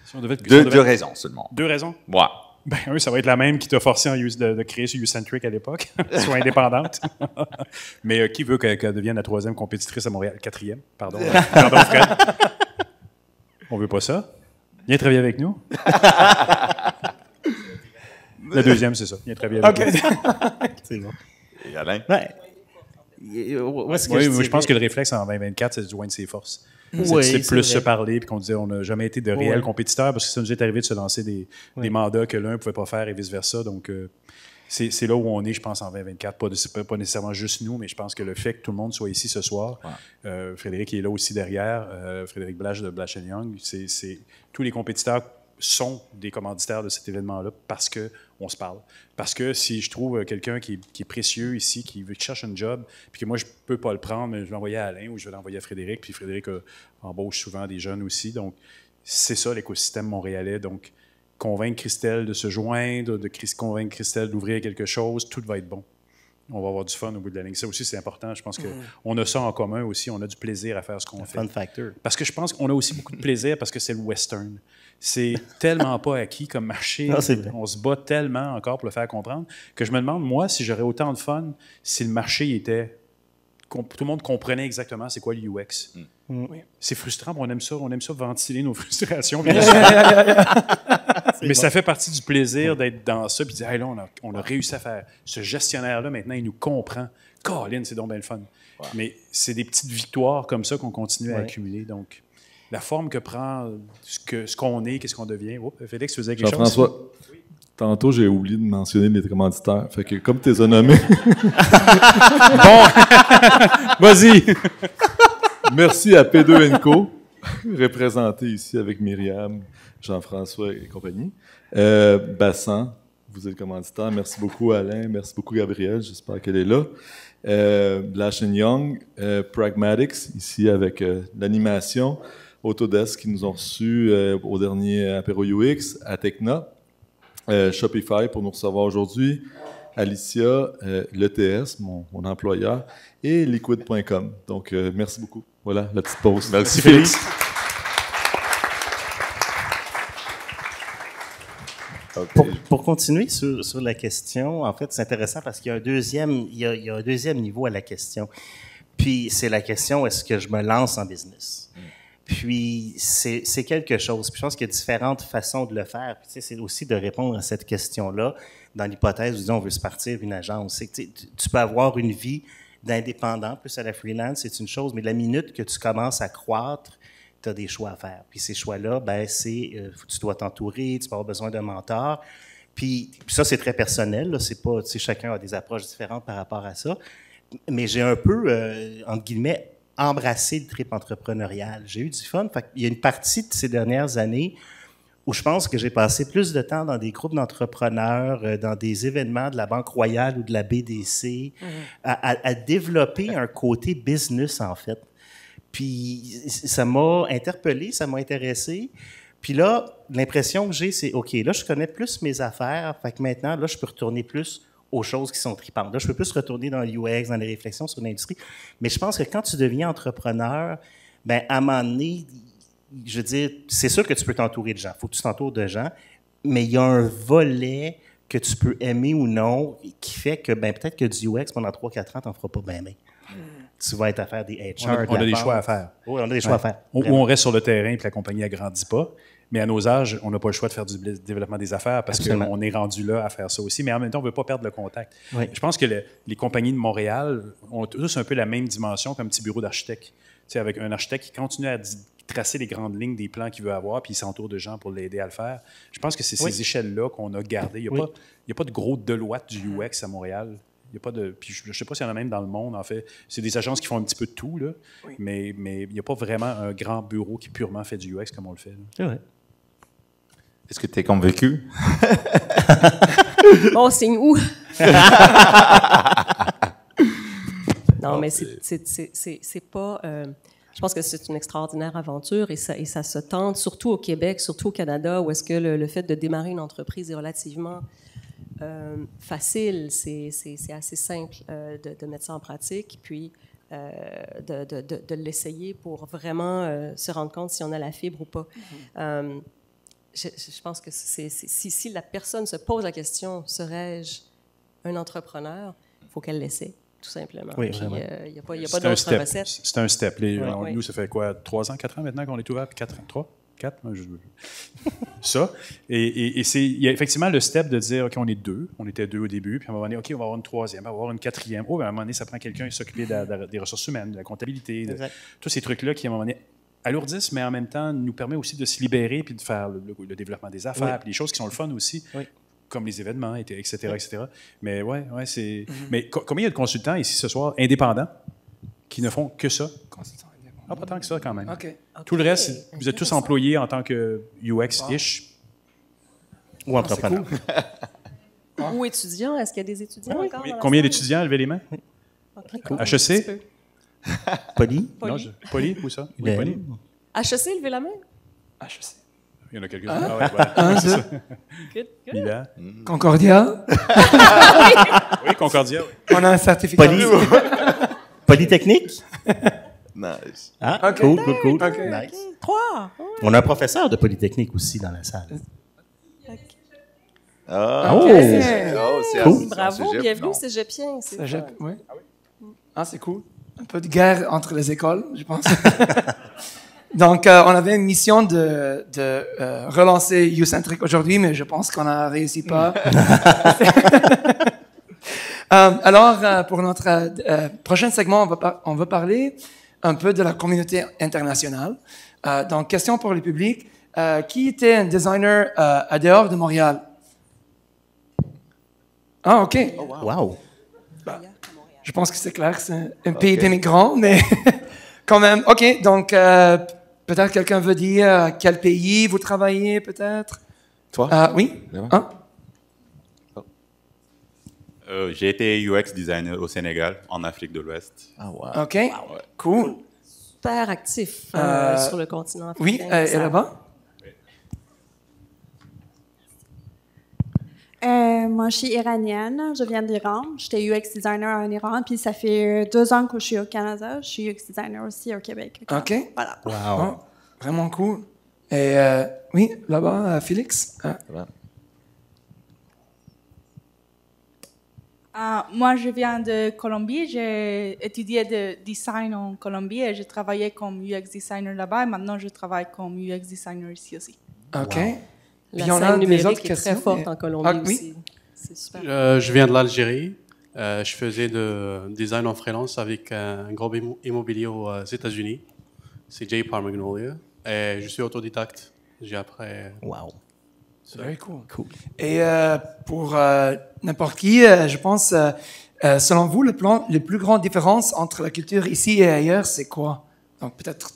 Si on devait, 2 raisons seulement. 2 raisons? Ouais. Ben, ça va être la même qui t'a forcé de créer sur YouCentric à l'époque, soit indépendante. Mais qui veut qu'elle devienne la 3e compétitrice à Montréal? 4e, pardon. Pardon, Fred. On veut pas ça? Viens travailler avec nous. Le deuxième, c'est ça. Viens travailler avec nous. C'est bon. Et Alain? Ouais. Je pense que le réflexe en 2024, c'est de joindre ses forces. Oui, c'est plus se parler, puis qu'on disait on n'a jamais été de réels compétiteurs, parce que ça nous est arrivé de se lancer des mandats que l'un ne pouvait pas faire et vice-versa. Donc, c'est là où on est, je pense, en 2024. Pas nécessairement juste nous, mais je pense que le fait que tout le monde soit ici ce soir, Frédéric est là aussi derrière, Frédéric Blache de Blash & Young, tous les compétiteurs sont des commanditaires de cet événement-là parce qu'on se parle. Parce que si je trouve quelqu'un qui est précieux ici, qui cherche un job, puis que moi, je ne peux pas le prendre, mais je vais l'envoyer à Alain ou je vais l'envoyer à Frédéric, puis Frédéric embauche souvent des jeunes aussi. Donc, c'est ça l'écosystème montréalais. Donc, convaincre Christelle de se joindre, convaincre Christelle d'ouvrir quelque chose, tout va être bon. On va avoir du fun au bout de la ligne. Ça aussi, c'est important. Je pense qu'on a ça en commun aussi. On a du plaisir à faire ce qu'on fait. Fun factor. Parce que je pense qu'on a aussi beaucoup de plaisir parce que c'est le western. C'est tellement pas acquis comme marché. Non, on se bat tellement encore pour le faire comprendre que je me demande, moi, si j'aurais autant de fun si le marché était... Tout le monde comprenait exactement c'est quoi le UX. Oui. C'est frustrant, on aime ça ventiler nos frustrations. Mais ça fait partie du plaisir d'être dans ça et de dire, hey, là, on a réussi à faire ce gestionnaire-là, maintenant, il nous comprend. Colin, c'est donc bien le fun. Wow. Mais c'est des petites victoires comme ça qu'on continue à accumuler. Donc, la forme que prend ce qu'on est, qu'est-ce qu'on devient. Oh, Félix, tu faisais quelque chose? Jean-François, tantôt, j'ai oublié de mentionner les commanditaires. Fait que comme tu les as nommés... Bon! Vas-y! Merci à P2&Co, représenté ici avec Myriam, Jean-François et compagnie. Bassan, vous êtes commanditaire. Merci beaucoup, Alain. Merci beaucoup, Gabrielle. J'espère qu'elle est là. Blash & Young, Pragmatics, ici avec l'animation. Autodesk qui nous ont reçus au dernier apéro UX, Atecna, Shopify pour nous recevoir aujourd'hui, Alicia, l'ETS, mon employeur, et Liquid.com. Donc, merci beaucoup. Voilà, la petite pause. Merci, Félix. Okay. Pour continuer sur la question, en fait, c'est intéressant parce qu'il y a un deuxième niveau à la question. Puis, c'est la question, est-ce que je me lance en business? Puis, c'est quelque chose. Puis, je pense qu'il y a différentes façons de le faire. Puis, tu sais, c'est aussi de répondre à cette question-là dans l'hypothèse où, disons, on veut se partir d'une agence. C'est que tu peux avoir une vie d'indépendant, plus à la freelance, c'est une chose, mais la minute que tu commences à croître, tu as des choix à faire. Puis ces choix-là, ben tu dois t'entourer, tu peux avoir besoin d'un mentor. Puis ça, c'est très personnel. Là, c'est pas, chacun a des approches différentes par rapport à ça. Mais j'ai un peu, entre guillemets, embrassé le trip entrepreneurial. J'ai eu du fun. Fait qu'il y a une partie de ces dernières années où je pense que j'ai passé plus de temps dans des groupes d'entrepreneurs, dans des événements de la Banque Royale ou de la BDC, à développer un côté business, en fait. Puis ça m'a interpellé, ça m'a intéressé. Puis là, l'impression que j'ai, c'est, OK, là, je connais plus mes affaires, fait que maintenant, là, je peux retourner plus aux choses qui sont tripantes. Là, je peux plus retourner dans l'UX, dans les réflexions sur l'industrie. Mais je pense que quand tu deviens entrepreneur, bien, à un moment donné, je veux dire, c'est sûr que tu peux t'entourer de gens. Il faut que tu t'entoures de gens, mais il y a un volet que tu peux aimer ou non qui fait que, ben, peut-être que du UX, pendant 3-4 ans, tu n'en feras pas bien. Tu vas être à faire des HR. On a des choix à faire. Oui, on a des choix à faire. Ou on reste sur le terrain et que la compagnie n'agrandit pas. Mais à nos âges, on n'a pas le choix de faire du développement des affaires parce qu'on est rendu là à faire ça aussi. Mais en même temps, on ne veut pas perdre le contact. Oui. Je pense que les compagnies de Montréal ont tous un peu la même dimension qu'un petit bureau d'architecte. Tu sais, avec un architecte qui continue à tracer les grandes lignes des plans qu'il veut avoir, puis il s'entoure de gens pour l'aider à le faire. Je pense que c'est ces échelles-là qu'on a gardées. Il n'y a pas de gros Deloitte du UX à Montréal. Il y a pas de. Puis je ne sais pas s'il y en a même dans le monde, en fait. C'est des agences qui font un petit peu de tout, là. Mais il n'y a pas vraiment un grand bureau qui purement fait du UX comme on le fait. C'est vrai. Est-ce que tu es convaincu? Bon, signe où? Non, mais c'est pas... je pense que c'est une extraordinaire aventure et ça se tente, surtout au Québec, surtout au Canada, où est-ce que le fait de démarrer une entreprise est relativement facile. C'est assez simple de mettre ça en pratique, puis de l'essayer pour vraiment se rendre compte si on a la fibre ou pas. Je pense que si la personne se pose la question, serais-je un entrepreneur, il faut qu'elle l'essaie, tout simplement. Oui, il n'y a pas d'autre recette. C'est un step. Nous, ça fait quoi, 3 ans, 4 ans maintenant qu'on est ouvert, puis 4 ans, 3? 4. Ça. Et il y a effectivement le step de dire, OK, on est 2. On était 2 au début, puis à un moment donné, OK, on va avoir une 3e, on va avoir une 4e. Oh, ben, à un moment donné, ça prend quelqu'un qui s'occupe des ressources humaines, de la comptabilité, tous ces trucs-là qui, à un moment donné, alourdissent, mais en même temps, nous permet aussi de se libérer puis de faire le développement des affaires, puis les choses qui sont le fun aussi. Comme les événements, etc., etc. Mais c'est... Mais combien il y a de consultants ici ce soir, indépendants, qui ne font que ça? Ah, pas tant que ça, quand même. Tout le reste, vous êtes tous employés en tant que UX-ish. Ou entrepreneurs. Ou étudiants. Est-ce qu'il y a des étudiants encore? Combien d'étudiants? Levez les mains. HEC? Poly? Poly, où ça? Oui, Poly. HEC, levez la main. HEC. Il y en a quelques-uns. Ah ouais, voilà. C'est ça. Good. Milan. Concordia. Oui, Concordia. Oui. On a un certificat. Polytechnique. Nice. Ah, cool. Okay. Nice. 3. On a un professeur de Polytechnique aussi dans la salle. Cool. Bravo, bienvenue au Cégepien. Cégep, oui. Ah, c'est cool. Un peu de guerre entre les écoles, je pense. Donc, on avait une mission de relancer YouCentric aujourd'hui, mais je pense qu'on n'a réussi pas. Alors, pour notre prochain segment, on va parler un peu de la communauté internationale. Donc, question pour le public. Qui était un designer à dehors de Montréal? Ah, OK. Oh, wow. Bah, je pense que c'est clair que c'est un pays d'immigrants, mais quand même. OK, donc peut-être quelqu'un veut dire quel pays vous travaillez, peut-être? Toi? Oui. J'ai été UX designer au Sénégal, en Afrique de l'Ouest. Ah, wow. OK, cool. Super actif sur le continent africain. Oui, et là-bas? Moi, je suis iranienne. Je viens d'Iran. J'étais UX designer en Iran. Puis ça fait 2 ans que je suis au Canada. Je suis UX designer aussi au Québec. OK. Voilà. Wow. Oh, vraiment cool. Et oui, là-bas, Félix? Moi, je viens de Colombie. J'ai étudié le design en Colombie et j'ai travaillé comme UX designer là-bas. Et maintenant, je travaille comme UX designer ici aussi. OK. Wow. La scène numérique est très forte en Colombie aussi. C'est super. Je viens de l'Algérie. Je faisais de design en freelance avec un groupe immobilier aux États-Unis. C'est J. Parr Magnolia. Et je suis autodidacte. J'ai appris. Wow. Very cool. Et pour n'importe qui, je pense, selon vous, les plus grandes différences entre la culture ici et ailleurs, c'est quoi? Donc peut-être.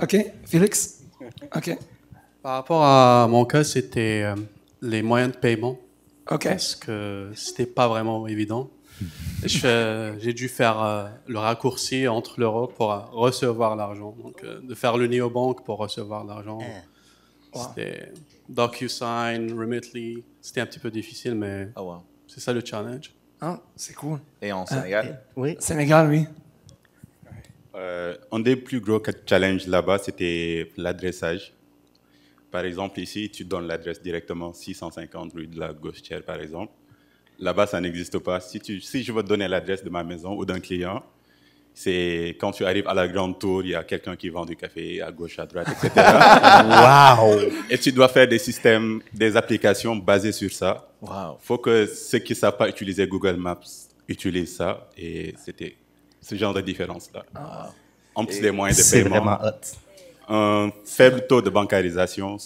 OK. Félix? OK. Par rapport à mon cas, c'était les moyens de paiement. OK. Parce que c'était pas vraiment évident. J'ai dû faire le raccourci entre l'euro pour recevoir l'argent. Donc, de faire le néobank pour recevoir l'argent. C'était DocuSign, Remitly. C'était un petit peu difficile, mais c'est ça le challenge. Ah, c'est cool. Et en Sénégal? Oui. Sénégal, oui. Un des plus gros challenges là-bas, c'était l'adressage. Par exemple, ici, tu donnes l'adresse directement 650 rue de la Gauchetière, par exemple. Là-bas, ça n'existe pas. Si je veux te donner l'adresse de ma maison ou d'un client, c'est quand tu arrives à la grande tour, il y a quelqu'un qui vend du café à gauche, à droite, etc. Wow! Et tu dois faire des systèmes, des applications basées sur ça. Wow! Il faut que ceux qui ne savent pas utiliser Google Maps utilisent ça. Et c'était ce genre de différence-là. En plus des moyens de paiement. C'est vraiment hot. Un faible taux de bancarisation,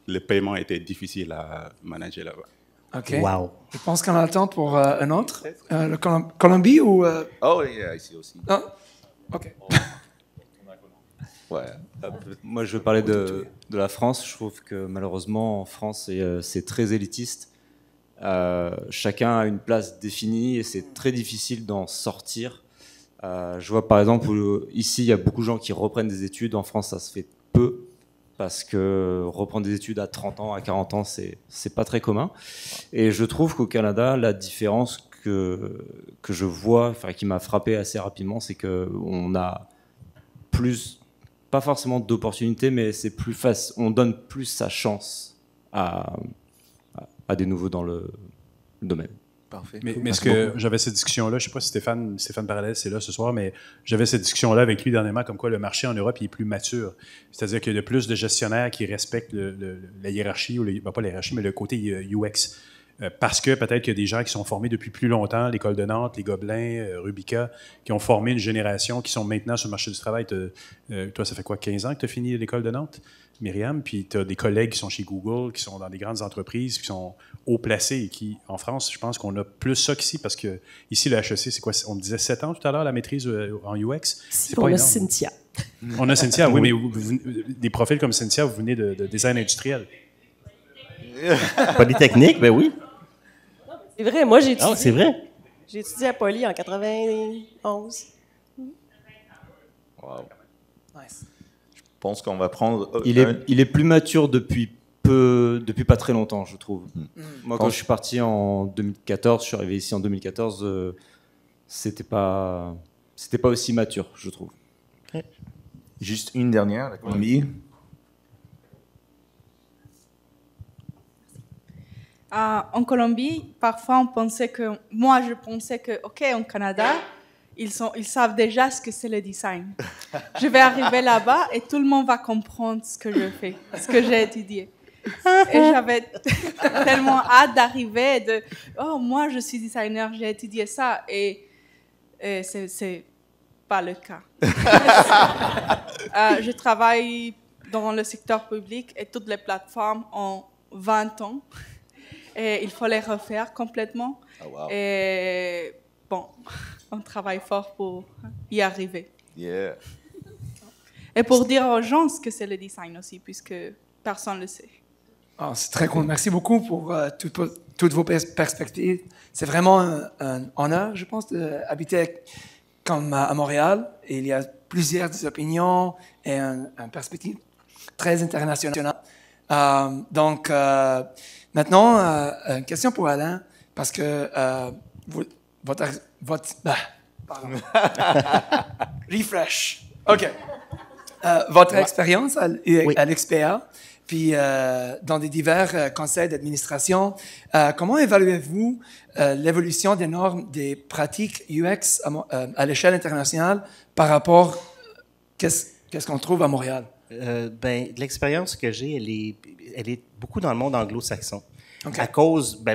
les paiements étaient difficiles à manager là-bas. OK. Wow. Je pense qu'on a le temps pour un autre. Le Colombie ou... Oh, oui, ici aussi. Ah, OK. Ouais. Moi, je veux parler de la France. Je trouve que malheureusement, en France, c'est très élitiste. Chacun a une place définie et c'est très difficile d'en sortir. Je vois par exemple ici, il y a beaucoup de gens qui reprennent des études. En France, ça se fait peu parce que reprendre des études à 30 ans, à 40 ans, c'est pas très commun. Et je trouve qu'au Canada, la différence que je vois, enfin, qui m'a frappé assez rapidement, c'est qu'on a plus, pas forcément d'opportunités, mais c'est plus facile. On donne plus sa chance à des nouveaux dans le domaine. Parfait. Mais ce que j'avais cette discussion-là, je ne sais pas si Stéphane Parallèle, c'est là ce soir, mais j'avais cette discussion-là avec lui dernièrement, comme quoi le marché en Europe il est plus mature. C'est-à-dire qu'il y a de plus de gestionnaires qui respectent la hiérarchie, ou pas la hiérarchie, mais le côté UX. Parce que peut-être qu'il y a des gens qui sont formés depuis plus longtemps, l'École de Nantes, les Gobelins, Rubica, qui ont formé une génération qui sont maintenant sur le marché du travail. Toi, ça fait quoi, 15 ans que tu as fini l'École de Nantes, Myriam? Puis tu as des collègues qui sont chez Google, qui sont dans des grandes entreprises, qui sont haut placés et qui, en France, je pense qu'on a plus ça qu'ici, parce que ici, le HEC, c'est quoi? On me disait 7 ans tout à l'heure, la maîtrise en UX. Si, on a Cynthia. On a Cynthia, oui, mais des profils comme Cynthia, vous venez de design industriel. Polytechnique, ben oui. C'est vrai, moi j'ai étudié. Ah, c'est vrai? J'ai étudié à Poly en 91. Wow. Nice. Je pense qu'on va prendre. Il est plus mature depuis pas très longtemps, je trouve. Moi, quand je suis parti en 2014, je suis arrivé ici en 2014, c'était pas aussi mature, je trouve. Okay. Juste une dernière, la Colombie. En Colombie, parfois je pensais que, OK, en Canada, ils savent déjà ce que c'est le design. Je vais arriver là-bas et tout le monde va comprendre ce que je fais, ce que j'ai étudié. Et j'avais tellement hâte d'arriver oh, moi je suis designer, j'ai étudié ça. Et c'est pas le cas. Je travaille dans le secteur public et toutes les plateformes ont 20 ans. Et il faut les refaire complètement. Oh, wow. Et bon, on travaille fort pour y arriver. Yeah. Et pour dire aux gens ce que c'est le design aussi, puisque personne ne le sait. Oh, c'est très cool. Merci beaucoup pour toutes vos perspectives. C'est vraiment un honneur, je pense, d'habiter comme à Montréal. Et il y a plusieurs opinions et une perspective très internationale. Donc, maintenant, une question pour Alain, parce que pardon. Refresh. OK. Votre expérience à l'XPA, puis dans des divers conseils d'administration, comment évaluez-vous l'évolution des normes, des pratiques UX à l'échelle internationale par rapport qu'est-ce qu'on trouve à Montréal? L'expérience que j'ai, elle est beaucoup dans le monde anglo-saxon. Okay.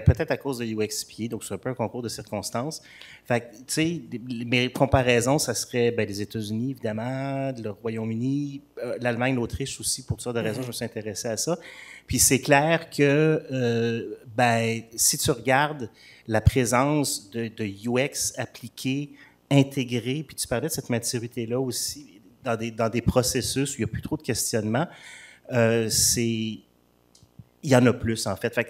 Peut-être à cause de UXPA, donc c'est un peu un concours de circonstances. Fait que, tu sais, mes comparaisons, ça serait les États-Unis, évidemment, le Royaume-Uni, l'Allemagne, l'Autriche aussi, pour toutes sortes de raisons, je me suis intéressé à ça. Puis c'est clair que, si tu regardes la présence de UX appliquée, intégrée, puis tu parlais de cette maturité-là aussi, dans des processus où il n'y a plus trop de questionnements, il y en a plus, en fait.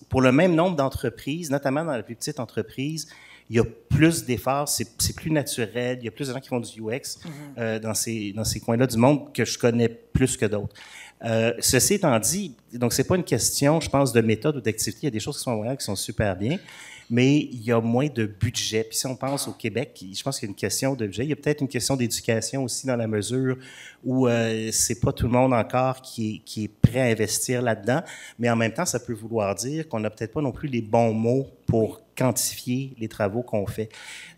Pour le même nombre d'entreprises, notamment dans la plus petite entreprise, il y a plus d'efforts, c'est plus naturel, il y a plus de gens qui font du UX dans ces coins-là du monde que je connais plus que d'autres. Ceci étant dit, donc c'est pas une question, je pense, de méthode ou d'activité. Il y a des choses qui sont qui sont super bien, mais il y a moins de budget. Puis si on pense au Québec, je pense qu'il y a une question de budget. Il y a peut-être une question d'éducation aussi, dans la mesure où c'est pas tout le monde encore qui est prêt à investir là-dedans, mais en même temps, ça peut vouloir dire qu'on n'a peut-être pas non plus les bons mots pour quantifier les travaux qu'on fait.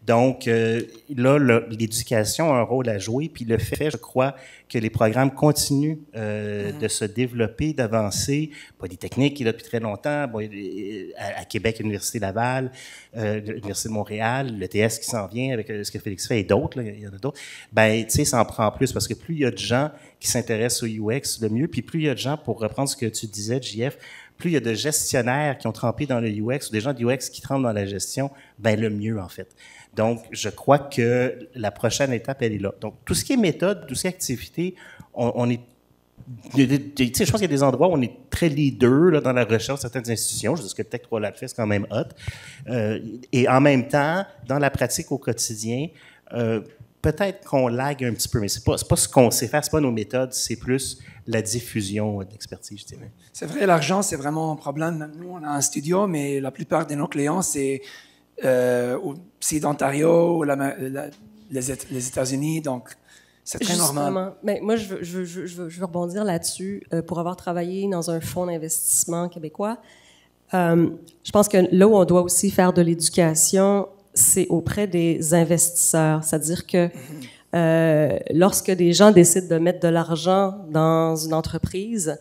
Donc, là, l'éducation a un rôle à jouer, puis le fait, je crois, que les programmes continuent de se développer, d'avancer. Polytechnique, qui est là depuis très longtemps, à Québec, l'Université Laval, l'Université de Montréal, l'ETS qui s'en vient avec ce que Félix fait et d'autres, il y en a d'autres. Tu sais, ça en prend plus, parce que plus il y a de gens qui s'intéressent au UX, le mieux, puis plus il y a de gens, pour reprendre ce que tu disais, JF, plus il y a de gestionnaires qui ont trempé dans le UX ou des gens de UX qui trempent dans la gestion, le mieux, en fait. Donc, je crois que la prochaine étape, elle est là. Donc, tout ce qui est méthode, tout ce qui est activité, on est... Tu sais, je pense qu'il y a des endroits où on est très leader là, dans la recherche de certaines institutions. Je dis que le Tech 3 Lab fait, c'est quand même hot. Et en même temps, dans la pratique au quotidien, peut-être qu'on lag un petit peu, mais c'est pas ce qu'on sait faire, c'est pas nos méthodes, c'est plus la diffusion d'expertise, je dirais. C'est vrai, l'argent, c'est vraiment un problème. Nous, on a un studio, mais la plupart de nos clients, c'est d'Ontario, les États-Unis, donc c'est très normal. Mais moi, je veux rebondir là-dessus. Pour avoir travaillé dans un fonds d'investissement québécois, Je pense que là où on doit aussi faire de l'éducation, c'est auprès des investisseurs. C'est-à-dire que lorsque des gens décident de mettre de l'argent dans une entreprise,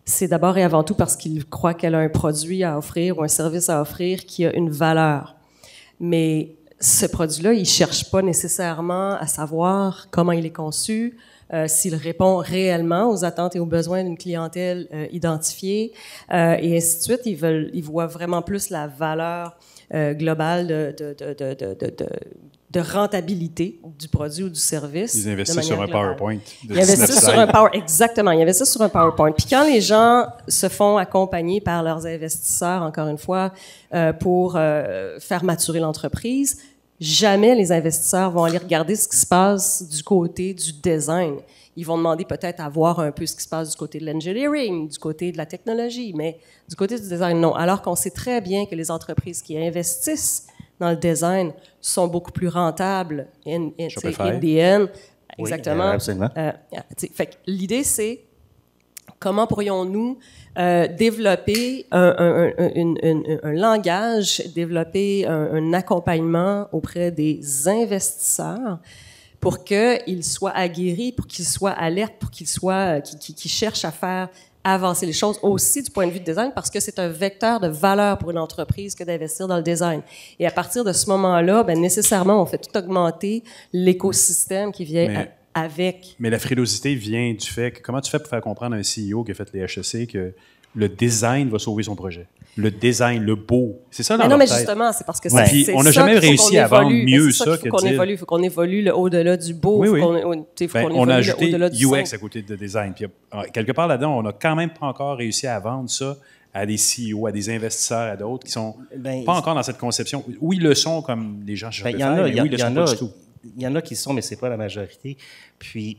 c'est d'abord et avant tout parce qu'ils croient qu'elle a un produit à offrir ou un service à offrir qui a une valeur. Mais ce produit-là, ils ne cherchent pas nécessairement à savoir comment il est conçu, s'il répond réellement aux attentes et aux besoins d'une clientèle identifiée, et ainsi de suite. Ils voient vraiment plus la valeur globale de rentabilité du produit ou du service. Ils investissent sur un PowerPoint. Ils investissent sur un exactement. Ils investissent sur un PowerPoint. Puis quand les gens se font accompagner par leurs investisseurs, encore une fois, pour faire maturer l'entreprise, jamais les investisseurs vont aller regarder ce qui se passe du côté du design. Ils vont demander peut-être à voir un peu ce qui se passe du côté de l'engineering, du côté de la technologie, mais du côté du design, non. Alors qu'on sait très bien que les entreprises qui investissent dans le design sont beaucoup plus rentables in the end. Exactement. Oui, absolument. Fait que l'idée, c'est comment pourrions-nous développer un langage, développer un accompagnement auprès des investisseurs pour qu'ils soient aguerris, pour qu'ils soient alertes, pour qu'ils cherchent à faire avancer les choses aussi du point de vue de design, parce que c'est un vecteur de valeur pour une entreprise que d'investir dans le design. Et à partir de ce moment-là, nécessairement, on fait tout augmenter l'écosystème qui vient avec. Mais la frilosité vient du fait que comment tu fais pour faire comprendre à un CEO qui a fait les HEC que le design va sauver son projet? Le design, le beau. C'est ça dans leur tête. Mais justement, c'est parce que Puis on n'a jamais réussi à vendre mieux ça que dire... Il faut qu'on évolue au-delà du beau. Oui, oui. On a ajouté UX à côté de design. Puis quelque part là-dedans, on n'a quand même pas encore réussi à vendre ça à des CEO, à des investisseurs, à d'autres qui sont pas encore dans cette conception. Oui, ils le sont comme les gens chez Shopify, mais oui, ils le sont pas du tout. Il y en a qui sont, mais c'est pas la majorité. Puis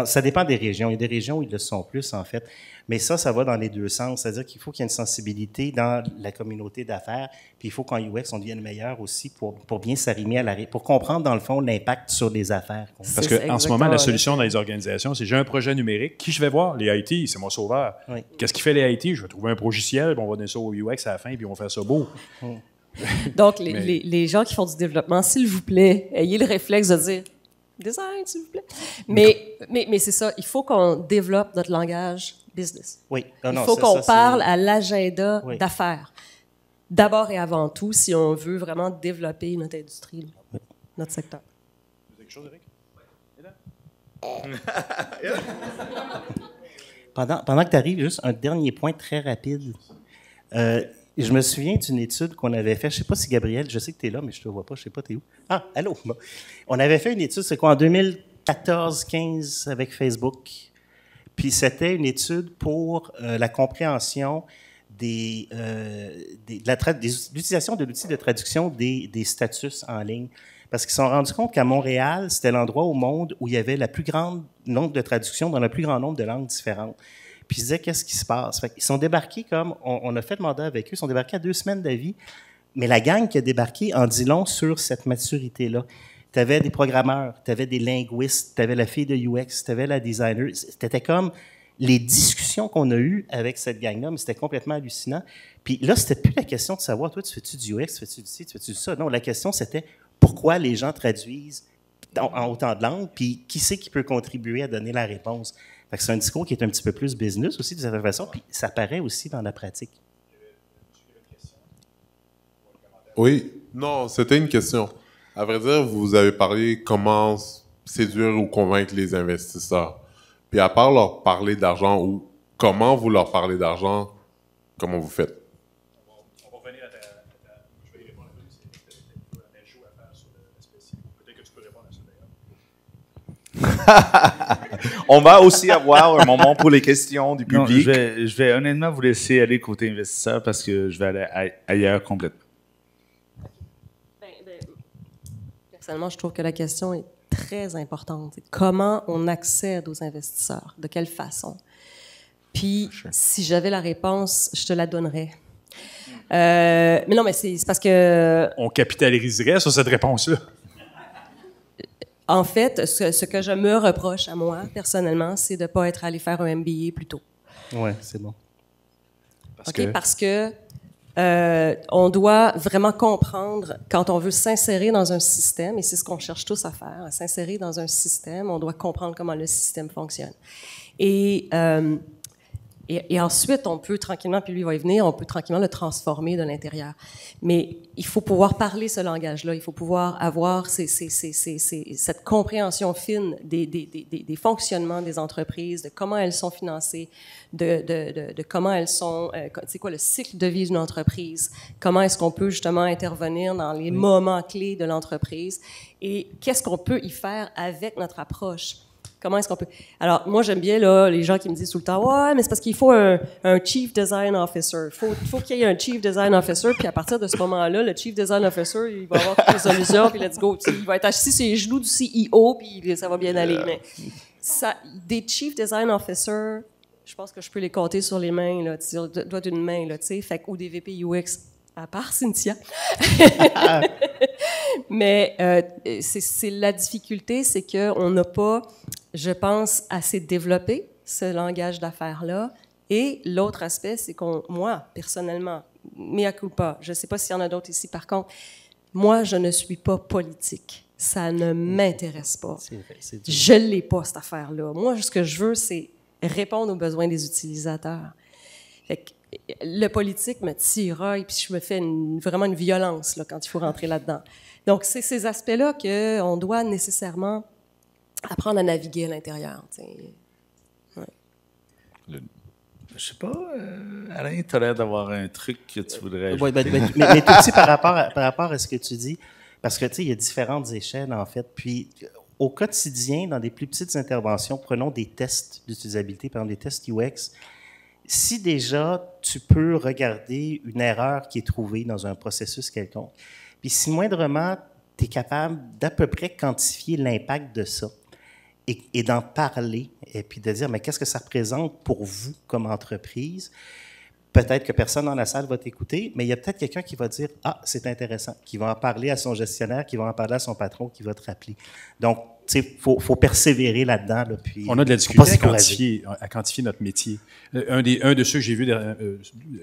ça dépend des régions. Il y a des régions où ils le sont plus, en fait. Mais ça va dans les deux sens. C'est-à-dire qu'il faut qu'il y ait une sensibilité dans la communauté d'affaires. Puis il faut qu'en UX, on devienne meilleur aussi pour bien s'arrimer pour comprendre, dans le fond, l'impact sur les affaires. Parce qu'en ce moment, la solution dans les organisations, c'est j'ai un projet numérique. Qui je vais voir? Les IT, c'est mon sauveur. Oui. Qu'est-ce qui fait les IT? Je vais trouver un logiciel, puis on va donner ça au UX à la fin, puis on va faire ça beau. Donc, les gens qui font du développement, s'il vous plaît, ayez le réflexe de dire design, s'il vous plaît. Mais c'est ça, il faut qu'on développe notre langage business. Oui. Il faut qu'on parle à l'agenda d'affaires. D'abord et avant tout, si on veut vraiment développer notre industrie, notre secteur. Vous avez quelque chose, Eric? Pendant que tu arrives, juste un dernier point très rapide. Je me souviens d'une étude qu'on avait faite. Je ne sais pas si Gabriel, je sais que tu es là, mais je ne te vois pas. Je ne sais pas, tu es où? Ah, allô? Bon. On avait fait une étude, c'est quoi, en 2014-15 avec Facebook. Puis c'était une étude pour la compréhension de l'utilisation de l'outil de traduction des statuts en ligne. Parce qu'ils se sont rendus compte qu'à Montréal, c'était l'endroit au monde où il y avait le plus grand nombre de traductions dans le plus grand nombre de langues différentes. Puis ils disaient, qu'est-ce qui se passe? Ils sont débarqués comme, on a fait le mandat avec eux, ils sont débarqués à 2 semaines d'avis, mais la gang qui a débarqué en dit long sur cette maturité-là. Tu avais des programmeurs, tu avais des linguistes, tu avais la fille de UX, tu avais la designer. C'était comme les discussions qu'on a eues avec cette gang-là, mais c'était complètement hallucinant. Puis là, c'était plus la question de savoir, toi, tu fais-tu du UX, tu fais-tu du ci, tu fais-tu du ça? Non, la question, c'était pourquoi les gens traduisent en autant de langues, puis qui c'est qui peut contribuer à donner la réponse? Fait que c'est un discours qui est un petit peu plus business aussi, de cette façon, puis ça paraît aussi dans la pratique. Oui, non, c'était une question. À vrai dire, vous avez parlé comment séduire ou convaincre les investisseurs. Puis à part leur parler d'argent ou comment vous leur parlez d'argent, comment vous faites? On va revenir à je vais y répondre un peu. C'est peut-être un show à faire sur l'aspect ci. Peut-être que tu peux répondre à ça d'ailleurs. On va aussi avoir un moment pour les questions du public. Non, je vais honnêtement vous laisser aller côté investisseur parce que je vais aller ailleurs complètement. Personnellement, je trouve que la question est très importante. Comment on accède aux investisseurs? De quelle façon? Puis, si j'avais la réponse, je te la donnerais. Mais non, mais c'est parce que... On capitaliserait sur cette réponse-là. En fait, ce que je me reproche à moi, personnellement, c'est de ne pas être allé faire un MBA plus tôt. Oui, c'est bon. Parce que on doit vraiment comprendre, quand on veut s'insérer dans un système, et c'est ce qu'on cherche tous à faire, à s'insérer dans un système, on doit comprendre comment le système fonctionne. Et ensuite, on peut tranquillement, puis lui va y venir, on peut tranquillement le transformer de l'intérieur. Mais il faut pouvoir parler ce langage-là, il faut pouvoir avoir cette compréhension fine des fonctionnements des entreprises, de comment elles sont financées, de comment elles sont, c'est quoi le cycle de vie d'une entreprise, comment est-ce qu'on peut justement intervenir dans les moments clés de l'entreprise et qu'est-ce qu'on peut y faire avec notre approche. Comment est-ce qu'on peut... Alors, moi, j'aime bien là, les gens qui me disent tout le temps « Ouais, mais c'est parce qu'il faut un Chief Design Officer. Il faut qu'il y ait un Chief Design Officer, puis à partir de ce moment-là, le Chief Design Officer, il va avoir toutes les solutions, puis let's go. Il va être assis sur les genoux du CEO, puis ça va bien aller. » Mais ça, des Chief Design Officers, je pense que je peux les compter sur les mains, là, sur le doigt d'une main, là, tu sais, fait, ou des VP UX, à part Cynthia. Mais c'est la difficulté, c'est qu'on n'a pas, je pense, assez développé ce langage d'affaires-là. Et l'autre aspect, c'est moi, personnellement, mea culpa, je ne sais pas s'il y en a d'autres ici, par contre, moi, je ne suis pas politique. Ça ne m'intéresse pas. Je ne l'ai pas, cette affaire-là. Moi, ce que je veux, c'est répondre aux besoins des utilisateurs. Fait que, le politique me tiraille, puis je me fais vraiment une violence là, quand il faut rentrer là-dedans. Donc, c'est ces aspects-là qu'on doit nécessairement apprendre à naviguer à l'intérieur. Ouais. Je sais pas, Alain, tu as l'air d'avoir un truc que tu voudrais ajouter. Oui, mais tout aussi par rapport à ce que tu dis, parce que, tu sais, il y a différentes échelles, en fait, puis au quotidien, dans des plus petites interventions, prenons des tests d'utilisabilité, par exemple des tests UX. Si déjà, tu peux regarder une erreur qui est trouvée dans un processus quelconque, puis si moindrement, tu es capable d'à peu près quantifier l'impact de ça et d'en parler, et puis de dire, mais qu'est-ce que ça représente pour vous comme entreprise? Peut-être que personne dans la salle va t'écouter, mais il y a peut-être quelqu'un qui va dire, ah, c'est intéressant, qui va en parler à son gestionnaire, qui va en parler à son patron, qui va te rappeler. Donc, il faut persévérer là-dedans. Là, puis, on a de la difficulté à quantifier notre métier. Un de ceux que j'ai vus,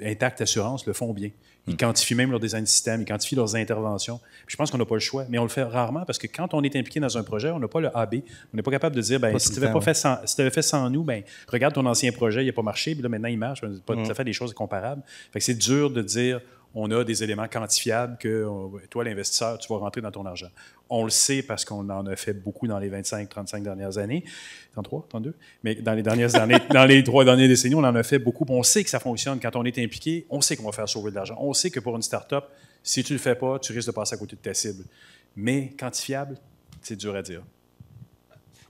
Intact Assurance, le font bien. Ils quantifient même leur design système, ils quantifient leurs interventions. Puis je pense qu'on n'a pas le choix, mais on le fait rarement parce que quand on est impliqué dans un projet, on n'a pas le AB. On n'est pas capable de dire, si tu n'avais fait sans nous, regarde ton ancien projet, il n'a pas marché, puis là maintenant il marche. Ça fait des choses comparables. Fait que c'est dur de dire, on a des éléments quantifiables que toi, l'investisseur, tu vas rentrer dans ton argent. On le sait parce qu'on en a fait beaucoup dans les 25-35 dernières années. 33, 32? Mais dans les dernières années, dans les 3 dernières décennies, on en a fait beaucoup. On sait que ça fonctionne. Quand on est impliqué, on sait qu'on va faire sauver de l'argent. On sait que pour une start-up, si tu ne le fais pas, tu risques de passer à côté de ta cible. Mais quantifiable, c'est dur à dire.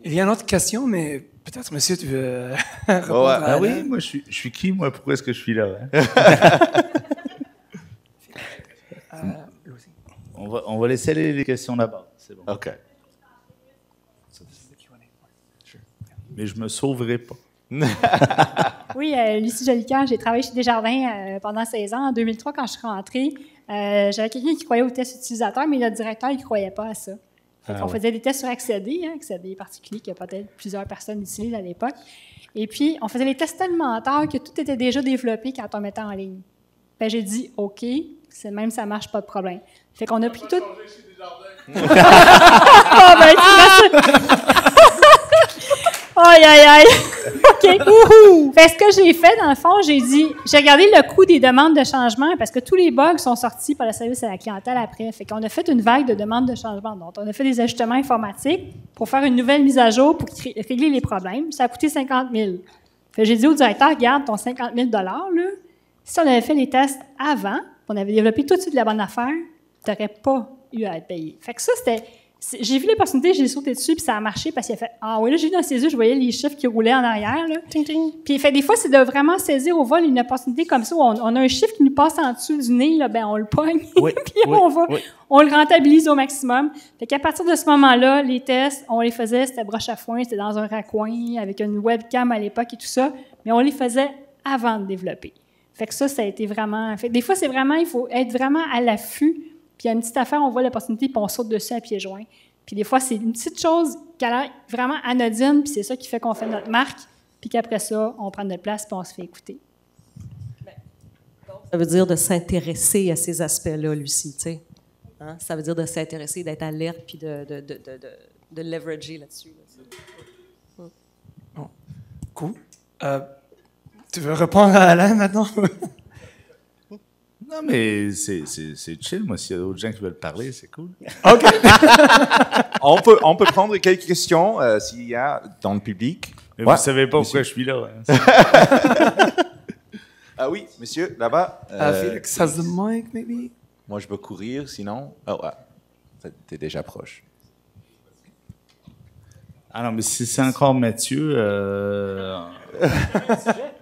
Il y a une autre question, mais peut-être, monsieur, tu veux répondre à Ah oui, moi, je suis qui, moi? Pourquoi est-ce que je suis là? On va laisser les questions là-bas. C'est bon. OK. Mais je me sauverai pas. Oui, Lucie Jolicoeur, j'ai travaillé chez Desjardins pendant 16 ans. En 2003, quand je suis rentrée, j'avais quelqu'un qui croyait aux tests utilisateurs, mais le directeur, il ne croyait pas à ça. On faisait des tests sur Accéder, Accéder particulier, que peut-être plusieurs personnes utilisent à l'époque. Et puis, on faisait les tests tellement tard que tout était déjà développé quand on mettait en ligne. J'ai dit, OK, c'est même ça marche, pas de problème. Fait qu'on a pris tout... Aïe, aïe, aïe. OK. Fait ce que j'ai fait, dans le fond, j'ai regardé le coût des demandes de changement parce que tous les bugs sont sortis par le service à la clientèle après. Fait qu'on a fait une vague de demandes de changement. Donc, on a fait des ajustements informatiques pour faire une nouvelle mise à jour pour régler les problèmes. Ça a coûté 50 000. Fait j'ai dit au directeur, regarde ton 50 000 là. Si on avait fait les tests avant, on avait développé tout de suite la bonne affaire, tu n'aurais pas eu à être payé. Fait que ça, c'était... J'ai vu l'opportunité, j'ai sauté dessus, puis ça a marché parce qu'il a fait « Ah oui, là, j'ai vu dans ses yeux, je voyais les chiffres qui roulaient en arrière. » là. Ting, ting. Puis des fois, c'est de vraiment saisir au vol une opportunité comme ça où on a un chiffre qui nous passe en dessous du nez, là, on le pogne, puis on le rentabilise au maximum. Fait qu'à partir de ce moment-là, les tests, on les faisait, c'était broche à foin, c'était dans un raccoin avec une webcam à l'époque et tout ça, mais on les faisait avant de développer. Fait que ça a été vraiment... Fait, des fois, c'est vraiment, il faut être vraiment à l'affût. Puis il y a une petite affaire, on voit l'opportunité, puis on saute dessus à pieds joints. Puis des fois, c'est une petite chose qui a l'air vraiment anodine, puis c'est ça qui fait qu'on fait notre marque, puis qu'après ça, on prend notre place, puis on se fait écouter. Ça veut dire de s'intéresser à ces aspects-là, Lucie, tu sais. Hein? Ça veut dire de s'intéresser, d'être alerte, puis de leverager là-dessus. Bon. Cool. Tu veux répondre à Alain maintenant? Non, mais c'est chill. Moi, s'il y a d'autres gens qui veulent parler, c'est cool. OK. on peut prendre quelques questions s'il y a dans le public. Mais vous ne savez pas pourquoi je suis là. Hein. Ah oui, monsieur, là-bas. Felix has the mic, maybe? Moi, je peux courir, sinon... Oh, t'es déjà proche. Ah non, mais si c'est encore Mathieu...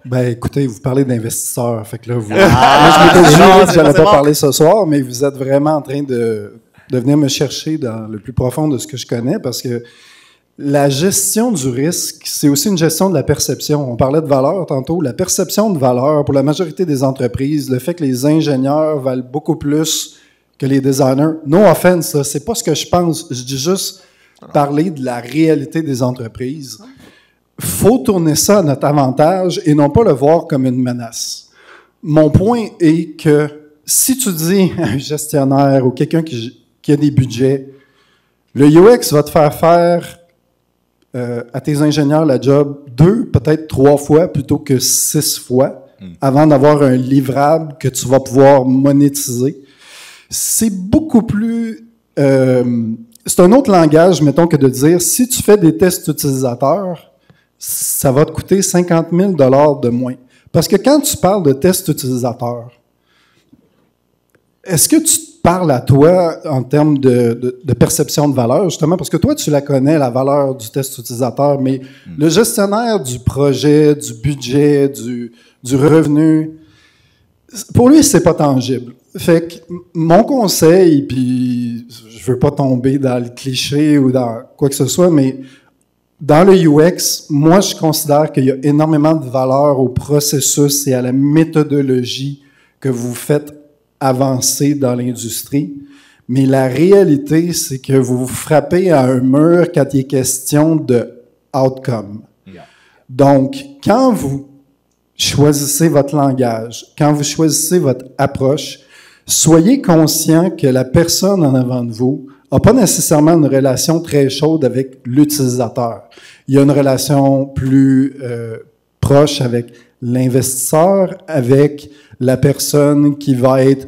Ben, écoutez, vous parlez d'investisseurs. Fait que là, vous... Moi, je m'étais juré que je n'allais pas parler ce soir, mais vous êtes vraiment en train de venir me chercher dans le plus profond de ce que je connais, parce que la gestion du risque, c'est aussi une gestion de la perception. On parlait de valeur tantôt. La perception de valeur, pour la majorité des entreprises, le fait que les ingénieurs valent beaucoup plus que les designers. No offense, là, c'est pas ce que je pense. Je dis juste parler de la réalité des entreprises. Faut tourner ça à notre avantage et non pas le voir comme une menace. Mon point est que si tu dis à un gestionnaire ou quelqu'un qui a des budgets, le UX va te faire à tes ingénieurs la job 2, peut-être 3 fois plutôt que 6 fois avant d'avoir un livrable que tu vas pouvoir monétiser. C'est beaucoup plus... c'est un autre langage, mettons, que de dire, si tu fais des tests utilisateurs, ça va te coûter 50 000 $ de moins. Parce que quand tu parles de tests utilisateurs, est-ce que tu te parles à toi en termes de perception de valeur, justement, parce que toi, tu la connais, la valeur du test utilisateur, mais le gestionnaire du projet, du budget, du revenu, pour lui, c'est pas tangible. Fait que mon conseil, puis je veux pas tomber dans le cliché ou dans quoi que ce soit, mais dans le UX, moi, je considère qu'il y a énormément de valeur au processus et à la méthodologie que vous faites avancer dans l'industrie. Mais la réalité, c'est que vous vous frappez à un mur quand il est question de outcome. Donc, quand vous choisissez votre langage, quand vous choisissez votre approche, soyez conscient que la personne en avant de vous n'a pas nécessairement une relation très chaude avec l'utilisateur. Il y a une relation plus proche avec l'investisseur, avec la personne qui va être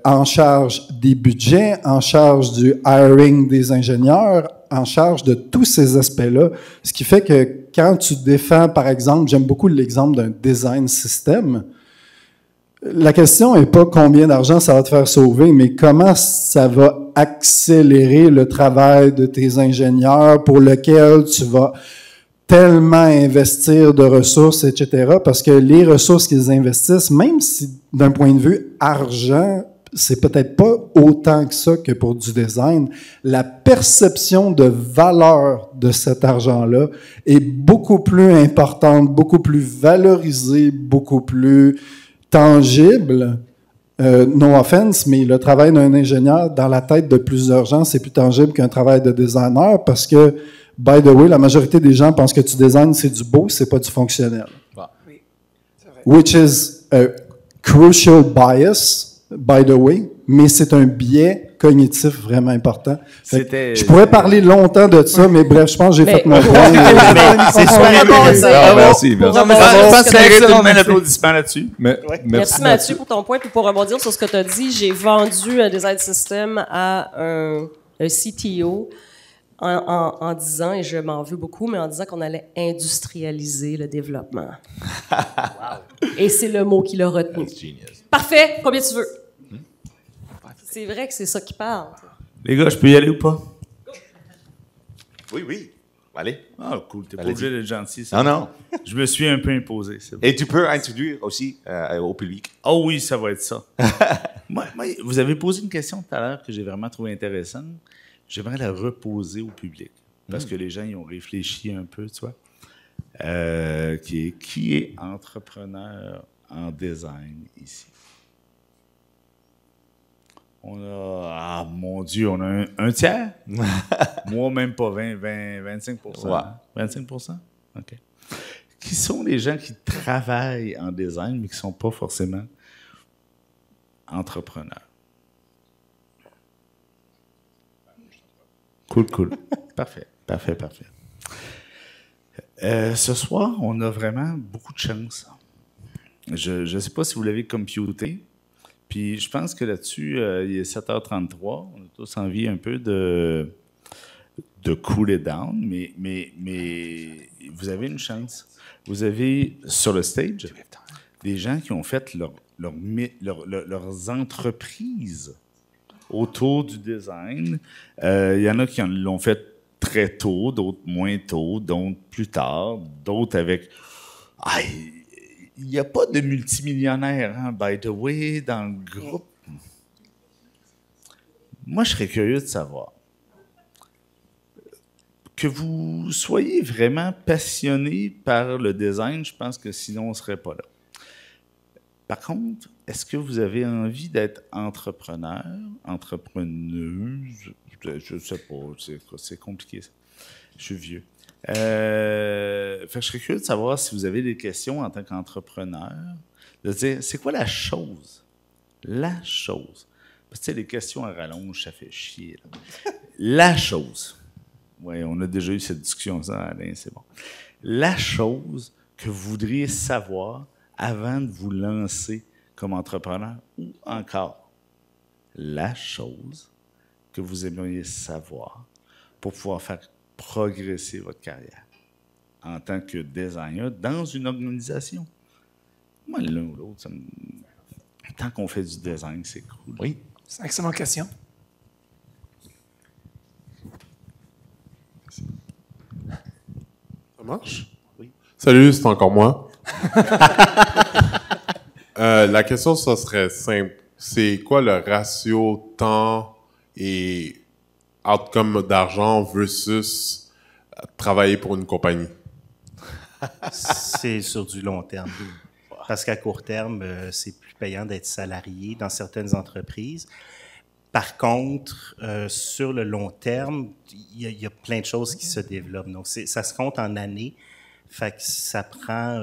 en charge des budgets, en charge du hiring des ingénieurs, en charge de tous ces aspects-là. Ce qui fait que quand tu défends, par exemple, j'aime beaucoup l'exemple d'un design system, la question n'est pas combien d'argent ça va te faire sauver, mais comment ça va accélérer le travail de tes ingénieurs pour lequel tu vas tellement investir de ressources, etc. Parce que les ressources qu'ils investissent, même si d'un point de vue argent, c'est peut-être pas autant que ça que pour du design, la perception de valeur de cet argent-là est beaucoup plus importante, beaucoup plus valorisée, beaucoup plus tangible. No offense, mais le travail d'un ingénieur dans la tête de plusieurs gens, c'est plus tangible qu'un travail de designer parce que, by the way, la majorité des gens pensent que tu designs, c'est du beau, c'est pas du fonctionnel. Oui, c'est vrai. Which is a crucial bias, by the way, mais c'est un biais cognitif vraiment important. Je pourrais parler longtemps de ça, mais bref, je pense que j'ai fait mon point. C'est super intéressant. Merci. Je pense que ça mérite un applaudissement là-dessus. Merci Mathieu pour ton point. Puis pour rebondir sur ce que tu as dit, j'ai vendu un design system à un CTO en disant, et je m'en veux beaucoup, mais en disant qu'on allait industrialiser le développement. Et c'est le mot qu'il a retenu. Parfait, combien tu veux? C'est vrai que c'est ça qui parle. Les gars, je peux y aller ou pas? Oui, oui. Allez. Ah, cool. T'es pas obligé d'être gentil. Non, non. Je me suis un peu imposé. Et tu peux introduire aussi au public. Oh oui, ça va être ça. Moi, vous avez posé une question tout à l'heure que j'ai vraiment trouvé intéressante. J'aimerais la reposer au public. Parce que les gens y ont réfléchi un peu, tu vois. Qui est entrepreneur en design ici? On a, ah mon Dieu, on a un tiers? Moi, même pas 25 Ouais. 25 OK. Qui sont les gens qui travaillent en design, mais qui ne sont pas forcément entrepreneur? Cool. Parfait. Ce soir, on a vraiment beaucoup de chance. Je ne sais pas si vous l'avez computé, puis je pense que là-dessus, il est 7h33. On a tous envie un peu de cooler down, mais vous avez une chance. Vous avez sur le stage des gens qui ont fait leurs entreprises autour du design. Il y en a qui l'ont fait très tôt, d'autres moins tôt, d'autres plus tard, d'autres avec... il n'y a pas de multimillionnaire, hein, by the way, dans le groupe. Moi, je serais curieux de savoir que vous soyez vraiment passionné par le design. Je pense que sinon, on ne serait pas là. Par contre, est-ce que vous avez envie d'être entrepreneur, entrepreneuse? Je ne sais pas, c'est compliqué ça. Je suis vieux. Je serais curieux de savoir si vous avez des questions en tant qu'entrepreneur, de dire, c'est quoi la chose? La chose. Parce que les questions à rallonge, ça fait chier. Là. La chose. Oui, on a déjà eu cette discussion, ça, Alain, c'est bon. La chose que vous voudriez savoir avant de vous lancer comme entrepreneur, ou encore la chose que vous aimeriez savoir pour pouvoir faire progresser votre carrière en tant que designer dans une organisation. Moi, l'un ou l'autre, tant qu'on fait du design, c'est cool. Oui. C'est une excellente question. Ça marche? Oui. Salut, c'est encore moi. La question, ça serait simple. C'est quoi le ratio temps et outcome d'argent versus travailler pour une compagnie? C'est sur du long terme. Parce qu'à court terme, c'est plus payant d'être salarié dans certaines entreprises. Par contre, sur le long terme, il y a plein de choses qui se développent. Donc, ça se compte en années. Fait que ça prend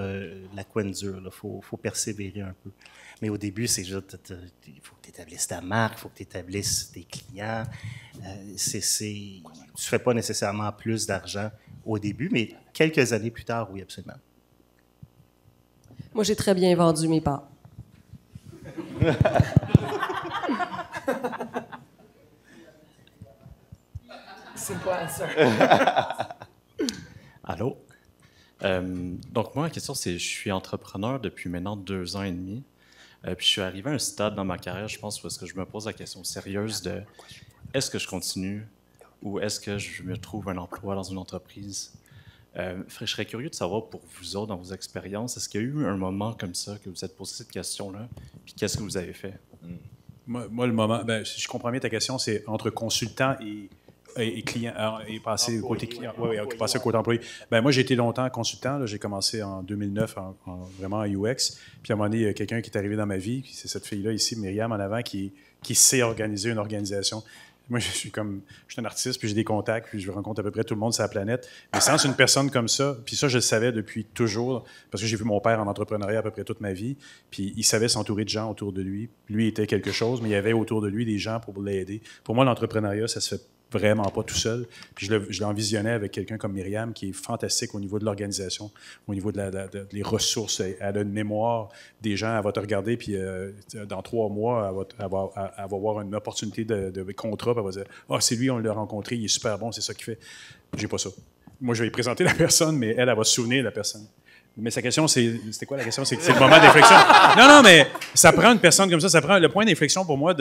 la couenne dure. Il faut persévérer un peu. Mais au début, c'est juste, il faut que tu établisses ta marque, il faut que tu établisses tes clients. Tu ne fais pas nécessairement plus d'argent au début, mais quelques années plus tard, oui, absolument. Moi, j'ai très bien vendu mes parts. Simple answer. Allô? Donc, moi, la question, c'est je suis entrepreneur depuis maintenant 2 ans et demi. Puis je suis arrivé à un stade dans ma carrière, je pense, parce que je me pose la question sérieuse de est-ce que je continue ou est-ce que je me trouve un emploi dans une entreprise? Je serais curieux de savoir pour vous autres, dans vos expériences, est-ce qu'il y a eu un moment comme ça que vous êtes posé cette question-là? Puis qu'est-ce que vous avez fait? Moi, le moment, si je comprends bien ta question, c'est entre consultant et client, et passer au côté client, passer au côté employé. Moi, j'ai été longtemps consultant. Là, j'ai commencé en 2009 vraiment en UX. Puis à un moment donné, il y a quelqu'un qui est arrivé dans ma vie. C'est cette fille-là ici, Myriam, en avant, qui sait organiser une organisation. Moi, je suis un artiste, puis j'ai des contacts, puis je rencontre à peu près tout le monde sur la planète. Mais sans une personne comme ça, puis ça, je le savais depuis toujours, parce que j'ai vu mon père en entrepreneuriat à peu près toute ma vie, puis il savait s'entourer de gens autour de lui. Lui était quelque chose, mais il y avait autour de lui des gens pour l'aider. Pour moi, l'entrepreneuriat, ça se fait vraiment pas tout seul. Puis je l'envisionnais avec quelqu'un comme Myriam, qui est fantastique au niveau de l'organisation, au niveau des ressources. Elle a une mémoire des gens. Elle va te regarder, puis dans 3 mois, elle va avoir une opportunité de contrat, puis elle va dire « Ah, c'est lui, on l'a rencontré, il est super bon, c'est ça qu'il fait. » J'ai pas ça. Moi, je vais lui présenter la personne, mais elle va se souvenir de la personne. Mais sa question, c'était quoi la question? C'est le moment d'inflexion. Non, mais ça prend une personne comme ça. Ça prend le point d'inflexion pour moi.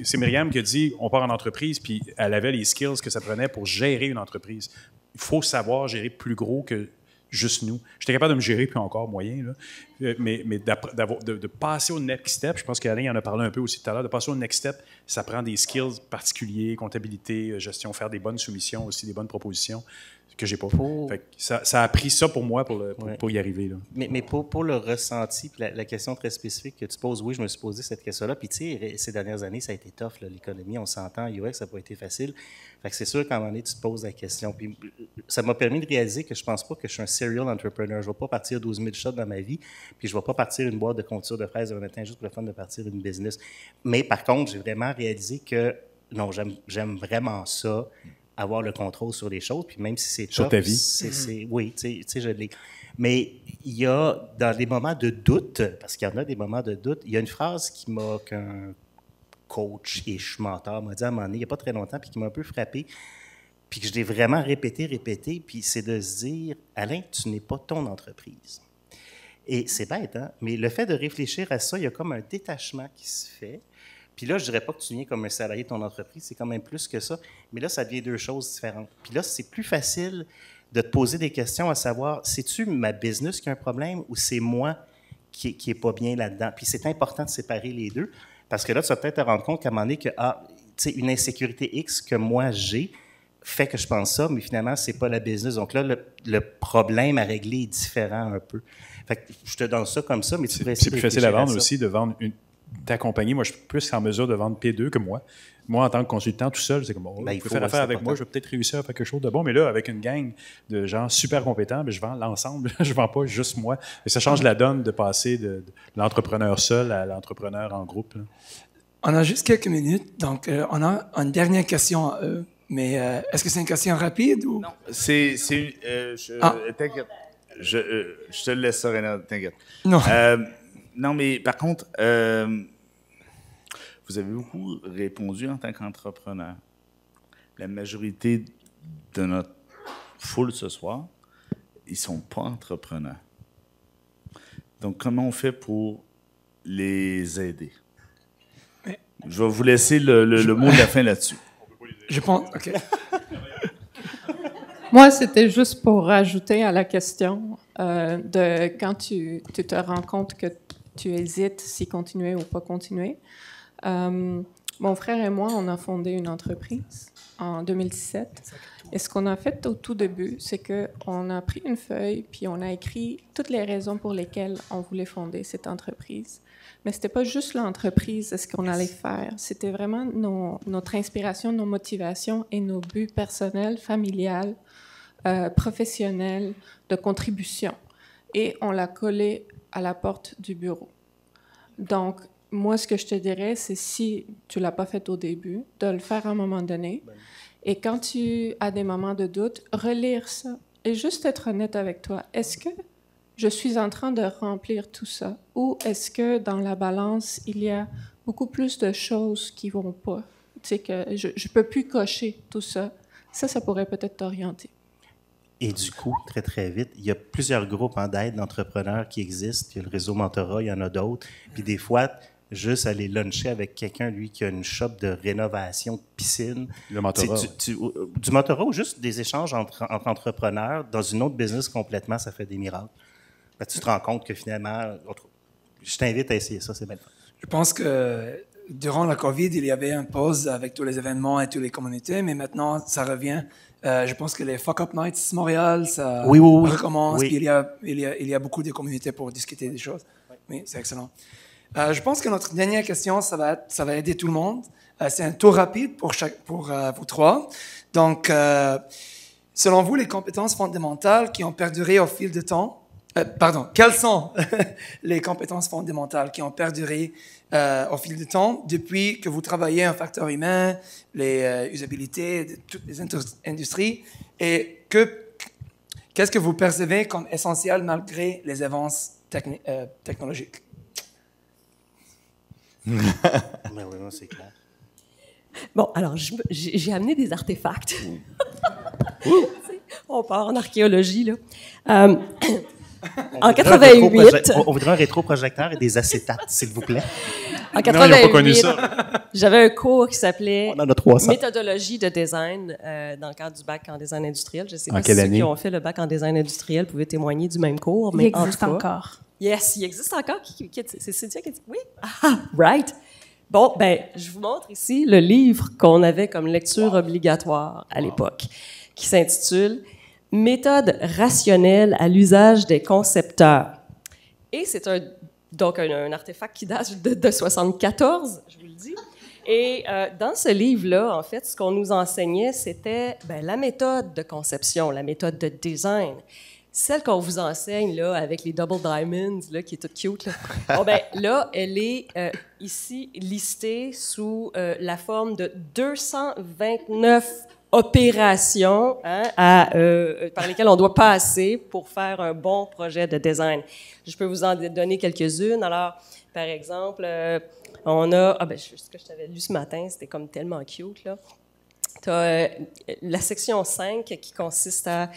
C'est Myriam qui a dit on part en entreprise, puis elle avait les skills que ça prenait pour gérer une entreprise. Il faut savoir gérer plus gros que juste nous. J'étais capable de me gérer, puis encore moyen, là. Mais de passer au next step, je pense qu'Alain en a parlé un peu aussi tout à l'heure, de passer au next step, ça prend des skills particuliers, comptabilité, gestion, faire des bonnes soumissions aussi, des bonnes propositions. que j'ai pas. Fait que ça a pris ça pour moi pour y arriver. Là. Mais pour le ressenti, puis la question très spécifique que tu poses, oui, je me suis posé cette question-là. Puis tu sais, ces dernières années, ça a été tough, là, l'économie, on s'entend, UX, ça n'a pas été facile. Fait que c'est sûr qu'à un moment donné, tu te poses la question. Puis ça m'a permis de réaliser que je pense pas que je suis un serial entrepreneur. Je ne vais pas partir 12 000 shots dans ma vie, puis je ne vais pas partir une boîte de confiture de fraises un matin juste pour le fun de partir une business. Mais par contre, j'ai vraiment réalisé que non, j'aime vraiment ça, avoir le contrôle sur les choses, puis même si c'est sur tough, ta vie. Oui, tu sais, je l'ai. Mais il y a, dans des moments de doute, parce qu'il y en a des moments de doute, il y a une phrase qu'un coach-ish mentor m'a dit à un moment donné, il n'y a pas très longtemps, puis qui m'a un peu frappé, puis que je l'ai vraiment répété, puis c'est de se dire, Alain, tu n'es pas ton entreprise. Et c'est bête, hein? Mais le fait de réfléchir à ça, il y a comme un détachement qui se fait. Puis là, je ne dirais pas que tu viens comme un salarié de ton entreprise, c'est quand même plus que ça. Mais là, ça devient deux choses différentes. Puis là, c'est plus facile de te poser des questions à savoir, c'est-tu ma business qui a un problème ou c'est moi qui n'est pas bien là-dedans? Puis c'est important de séparer les deux parce que là, tu vas peut-être te rendre compte qu'à un moment donné, une insécurité X que moi j'ai fait que je pense ça, mais finalement, ce n'est pas la business. Donc là, le problème à régler est différent un peu. Fait que je te donne ça comme ça, mais tu peux essayer c'est plus facile à vendre aussi, de vendre ta compagnie. Moi, je suis plus en mesure de vendre P2 que moi. Moi, en tant que consultant tout seul, c'est comme, il faut faire affaire avec moi, je vais peut-être réussir à faire quelque chose de bon. Mais là, avec une gang de gens super compétents, je vends l'ensemble. Je ne vends pas juste moi. Et ça change la donne de passer de l'entrepreneur seul à l'entrepreneur en groupe. Là. On a juste quelques minutes, donc on a une dernière question à eux. Mais est-ce que c'est une question rapide ou... Non, t'inquiète. Je te le laisse ça, Renan, t'inquiète. Non. Non, mais par contre, vous avez beaucoup répondu en tant qu'entrepreneur. La majorité de notre foule ce soir, ils ne sont pas entrepreneurs. Donc, comment on fait pour les aider? Mais, je vais vous laisser le mot de la fin là-dessus. Je pense... OK. Moi, c'était juste pour rajouter à la question de quand tu te rends compte que tu hésites si continuer ou pas continuer. Mon frère et moi, on a fondé une entreprise en 2017. Et ce qu'on a fait au tout début, c'est qu'on a pris une feuille puis on a écrit toutes les raisons pour lesquelles on voulait fonder cette entreprise. Mais c'était pas juste l'entreprise, ce qu'on allait faire. C'était vraiment notre inspiration, nos motivations et nos buts personnels, familiales, professionnels, de contribution. Et on l'a collé à la porte du bureau. Donc, moi, ce que je te dirais, c'est si tu ne l'as pas fait au début, de le faire à un moment donné. Et quand tu as des moments de doute, relire ça et juste être honnête avec toi. Est-ce que je suis en train de remplir tout ça? Ou est-ce que dans la balance, il y a beaucoup plus de choses qui ne vont pas? Tu sais, que je ne peux plus cocher tout ça. Ça pourrait peut-être t'orienter. Et du coup, très, très vite, il y a plusieurs groupes d'aide d'entrepreneurs qui existent. Il y a le réseau Mentorat, il y en a d'autres. Puis des fois, juste aller luncher avec quelqu'un, lui, qui a une shop de rénovation de piscine. Le mentorat. Du mentorat ou juste des échanges entre entrepreneurs dans une autre business complètement, ça fait des miracles. Ben, tu te rends compte que finalement, je t'invite à essayer ça, c'est bien. Je pense que durant la COVID, il y avait une pause avec tous les événements et toutes les communautés, mais maintenant, ça revient. Je pense que les Fuck Up Nights Montréal, ça recommence. Oui. Il y a beaucoup de communautés pour discuter des choses. Oui, c'est excellent. Je pense que notre dernière question, ça va aider tout le monde. C'est un tour rapide pour vous trois. Donc, selon vous, les compétences fondamentales qui ont perduré au fil du temps, quelles sont les compétences fondamentales qui ont perduré au fil du temps depuis que vous travaillez un facteur humain, les usabilités de toutes les industries, et qu'est-ce que vous percevez comme essentiel malgré les avances technologiques? Ben oui, c'est clair. Bon, alors, j'ai amené des artefacts. On part en archéologie, là. En 88... On voudrait un rétroprojecteur et des acétates, s'il vous plaît. En 88, j'avais un cours qui s'appelait Méthodologie de design dans le cadre du bac en design industriel. Je ne sais pas si ceux qui ont fait le bac en design industriel pouvaient témoigner du même cours. Mais il existe encore. Yes, il existe encore. C'est Cynthia qui dit oui? Ah, right. Bon, je vous montre ici le livre qu'on avait comme lecture obligatoire à l'époque, qui s'intitule méthode rationnelle à l'usage des concepteurs. Et c'est donc un artefact qui date de 1974, je vous le dis. Et dans ce livre-là, en fait, ce qu'on nous enseignait, c'était la méthode de conception, la méthode de design. Celle qu'on vous enseigne là, avec les double diamonds, là, qui est toute cute, là, là elle est ici listée sous la forme de 229 opérations par lesquelles on doit passer pour faire un bon projet de design. Je peux vous en donner quelques-unes. Alors, par exemple, on a... ce que je t'avais lu ce matin, c'était comme tellement cute, là. Tu as la section 5 qui consiste à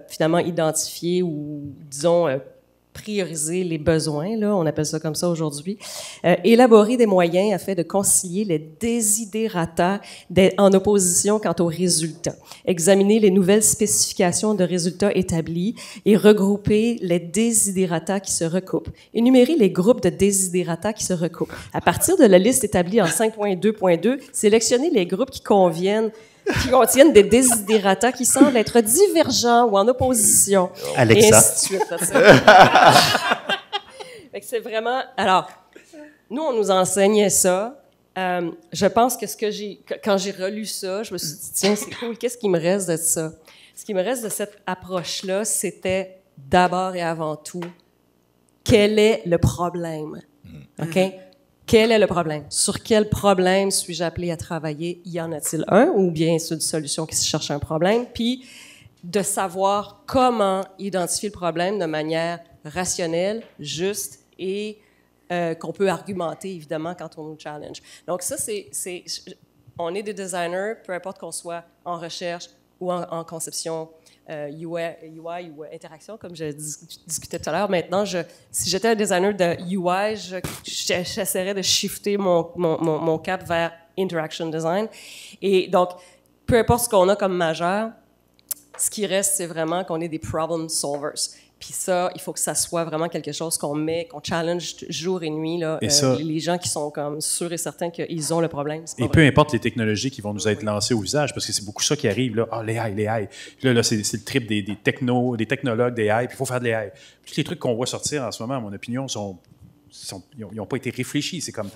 finalement identifier ou, disons, prioriser les besoins, là, on appelle ça comme ça aujourd'hui. Élaborer des moyens afin de concilier les desiderata en opposition quant aux résultats. Examiner les nouvelles spécifications de résultats établis et regrouper les desiderata qui se recoupent. Énumérer les groupes de desiderata qui se recoupent. À partir de la liste établie en 5.2.2, sélectionner les groupes qui contiennent des desiderata qui semblent être divergents ou en opposition. Alexa. Et ainsi de suite. Fait que c'est vraiment... Alors, nous, on nous enseignait ça. Je pense que quand j'ai relu ça, je me suis dit, tiens, c'est cool, qu'est-ce qui me reste de ça? Ce qui me reste de cette approche-là, c'était d'abord et avant tout, quel est le problème? OK? Quel est le problème? Sur quel problème suis-je appelé à travailler? Y en a-t-il un? Ou bien c'est une solution qui se cherche un problème? Puis, de savoir comment identifier le problème de manière rationnelle, juste et qu'on peut argumenter, évidemment, quand on nous challenge. Donc ça, on est des designers, peu importe qu'on soit en recherche ou en conception UI ou interaction, comme je discutais tout à l'heure. Maintenant, si j'étais un designer de UI, j'essaierais de shifter mon cap vers interaction design. Et donc, peu importe ce qu'on a comme majeur, ce qui reste, c'est vraiment qu'on est des problem solvers. Puis ça, il faut que ça soit vraiment quelque chose qu'on challenge jour et nuit. Là, les gens qui sont comme sûrs et certains qu'ils ont le problème. Et peu importe les technologies qui vont nous être lancées au visage, parce que c'est beaucoup ça qui arrive. Là. l'AI. Là, c'est le trip des technologues d'AI, puis il faut faire de l'AI. Tous les trucs qu'on voit sortir en ce moment, à mon opinion, ils n'ont pas été réfléchis. C'est comme,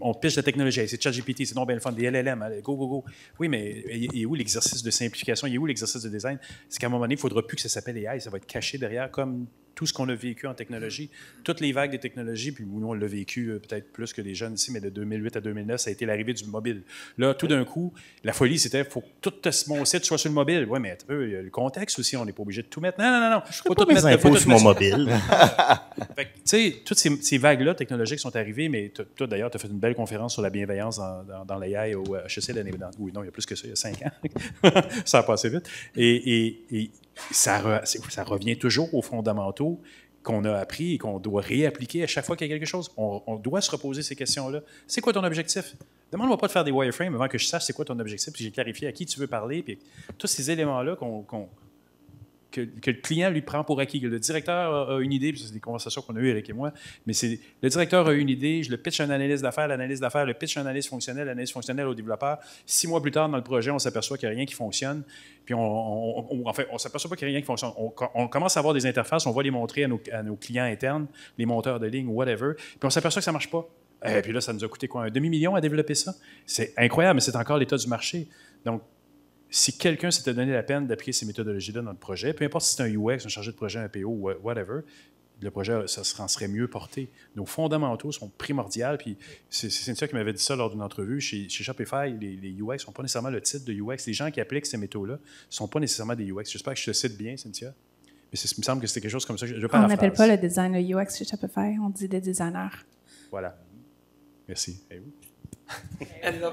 on pitch la technologie. C'est ChatGPT, c'est non bien le fun, des LLM, allez, go. Oui, mais il est où l'exercice de simplification? Il est où l'exercice de design? C'est qu'à un moment donné, il ne faudra plus que ça s'appelle AI. Ça va être caché derrière, comme tout ce qu'on a vécu en technologie. Toutes les vagues des technologies, puis nous, on l'a vécu peut-être plus que les jeunes ici, mais de 2008 à 2009, ça a été l'arrivée du mobile. Là, tout d'un coup, la folie, c'était, il faut que tout mon site soit sur le mobile. Oui, mais il y a le contexte aussi, on n'est pas obligé de tout mettre. Non. Je ne pas tout mettre infos sur mon mobile. Fait que, tu sais, toutes ces vagues-là technologiques sont arrivées, mais toi, d'ailleurs, tu as fait une belle conférence sur la bienveillance dans l'AI au HEC l'année dernière. Oui, non, il y a plus que ça, il y a 5 ans. Ça a passé vite. Et ça revient toujours aux fondamentaux qu'on a appris et qu'on doit réappliquer à chaque fois qu'il y a quelque chose. On doit se reposer ces questions-là. C'est quoi ton objectif? Demande-moi pas de faire des wireframes avant que je sache c'est quoi ton objectif, puis j'ai clarifié à qui tu veux parler, puis tous ces éléments-là que le client lui prend pour acquis. Le directeur a une idée, puis c'est des conversations qu'on a eues Eric et moi, mais c'est le directeur a une idée, je le pitch à un analyste d'affaires, le pitch à un analyste fonctionnel, l'analyse fonctionnelle au développeur. 6 mois plus tard, dans le projet, on s'aperçoit qu'il n'y a rien qui fonctionne, puis on s'aperçoit pas qu'il n'y a rien qui fonctionne. On commence à avoir des interfaces, on va les montrer à nos clients internes, les monteurs de ligne, whatever, puis on s'aperçoit que ça ne marche pas. Et puis là, ça nous a coûté quoi? $1 demi-million à développer ça? C'est incroyable, mais c'est encore l'état du marché. Donc, si quelqu'un s'était donné la peine d'appliquer ces méthodologies-là dans le projet, peu importe si c'est un UX, un chargé de projet, un PO, whatever, le projet, ça serait mieux porté. Nos fondamentaux sont primordiaux. Puis c'est Cynthia qui m'avait dit ça lors d'une entrevue. Chez Shopify, les UX ne sont pas nécessairement le titre de UX. Les gens qui appliquent ces méthodes-là ne sont pas nécessairement des UX. J'espère que je te cite bien, Cynthia. Mais il me semble que c'était quelque chose comme ça. On n'appelle pas le design le UX chez Shopify, on dit des designers. Voilà. Merci. Et vous?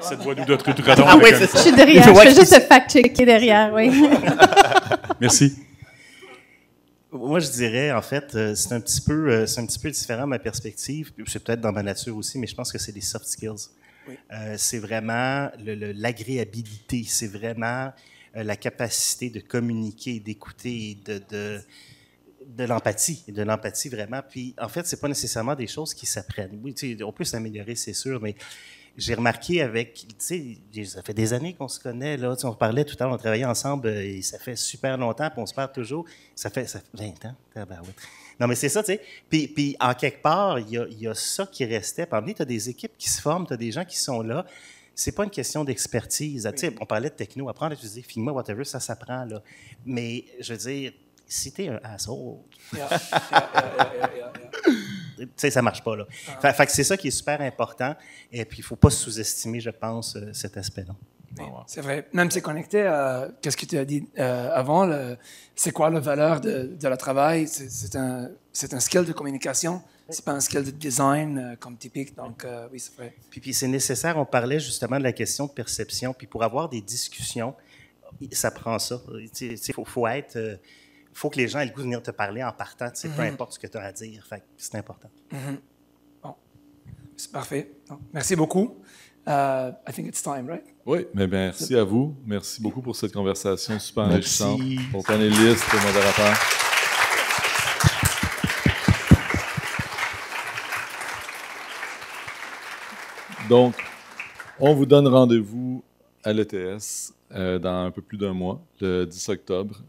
Cette voix doux d'autres radon. Je suis derrière, je fais juste fact-checker derrière, oui. Merci. Moi, je dirais, en fait, c'est un petit peu différent ma perspective. C'est peut-être dans ma nature aussi, mais je pense que c'est des soft skills. Oui. C'est vraiment l'agréabilité, c'est vraiment la capacité de communiquer, d'écouter, de l'empathie vraiment. Puis, en fait, c'est pas nécessairement des choses qui s'apprennent. Oui, on peut s'améliorer, c'est sûr, mais j'ai remarqué avec, tu sais, ça fait des années qu'on se connaît, là, on parlait tout à l'heure, on travaillait ensemble, et ça fait super longtemps, puis on se parle toujours. Ça fait 20 ans, tabarouette. Non, mais c'est ça, tu sais. Puis en quelque part, il y a ça qui restait. Parmi, tu as des équipes qui se forment, tu as des gens qui sont là. C'est pas une question d'expertise. Tu sais, on parlait de techno, apprendre à utiliser Figma, whatever, ça s'apprend, là. Mais, je veux dire, si t'es un asshole, tu sais, ça marche pas, là. Fait que c'est ça qui est super important. Et puis, il faut pas sous-estimer, je pense, cet aspect-là. C'est vrai. Même c'est connecté à ce que tu as dit avant. C'est quoi la valeur de le travail? C'est un skill de communication. C'est pas un skill de design comme typique. Donc, oui, c'est vrai. Puis c'est nécessaire. On parlait justement de la question de perception. Puis pour avoir des discussions, ça prend ça. Il faut que les gens aient le goût de venir te parler en partant. Peu importe ce que tu as à dire. Fait que c'est important. Bon. C'est parfait. Donc, merci beaucoup. I think it's time, right? Oui, mais merci à vous. Merci beaucoup pour cette conversation super enrichissante. Pour panélistes et modérateurs. Donc, on vous donne rendez-vous à l'ETS dans un peu plus d'un mois, le 10 octobre.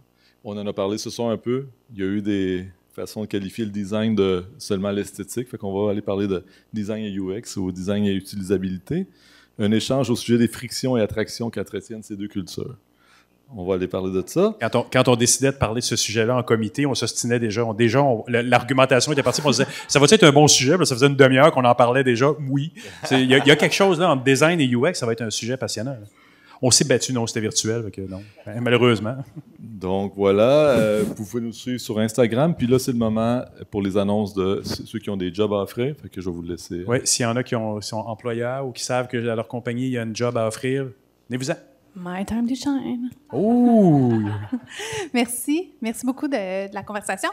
On en a parlé ce soir un peu. Il y a eu des façons de qualifier le design de seulement l'esthétique. Fait qu'on va aller parler de design et UX ou design et utilisabilité. Un échange au sujet des frictions et attractions qu'entretiennent ces deux cultures. On va aller parler de ça. Quand on décidait de parler de ce sujet-là en comité, on s'ostinait déjà. L'argumentation était partie. On disait, ça va être un bon sujet? Ça faisait une demi-heure qu'on en parlait déjà. Oui. Il y a quelque chose là entre design et UX, ça va être un sujet passionnant. Là. On s'est battu, non, c'était virtuel, donc non, malheureusement. Donc voilà, vous pouvez nous suivre sur Instagram. Puis là, c'est le moment pour les annonces de ceux qui ont des jobs à offrir. Fait que je vais vous laisser. Oui, s'il y en a qui sont employeurs ou qui savent que à leur compagnie, il y a un job à offrir, venez-vous-en. My time to shine. Oh! Merci. Merci beaucoup de la conversation.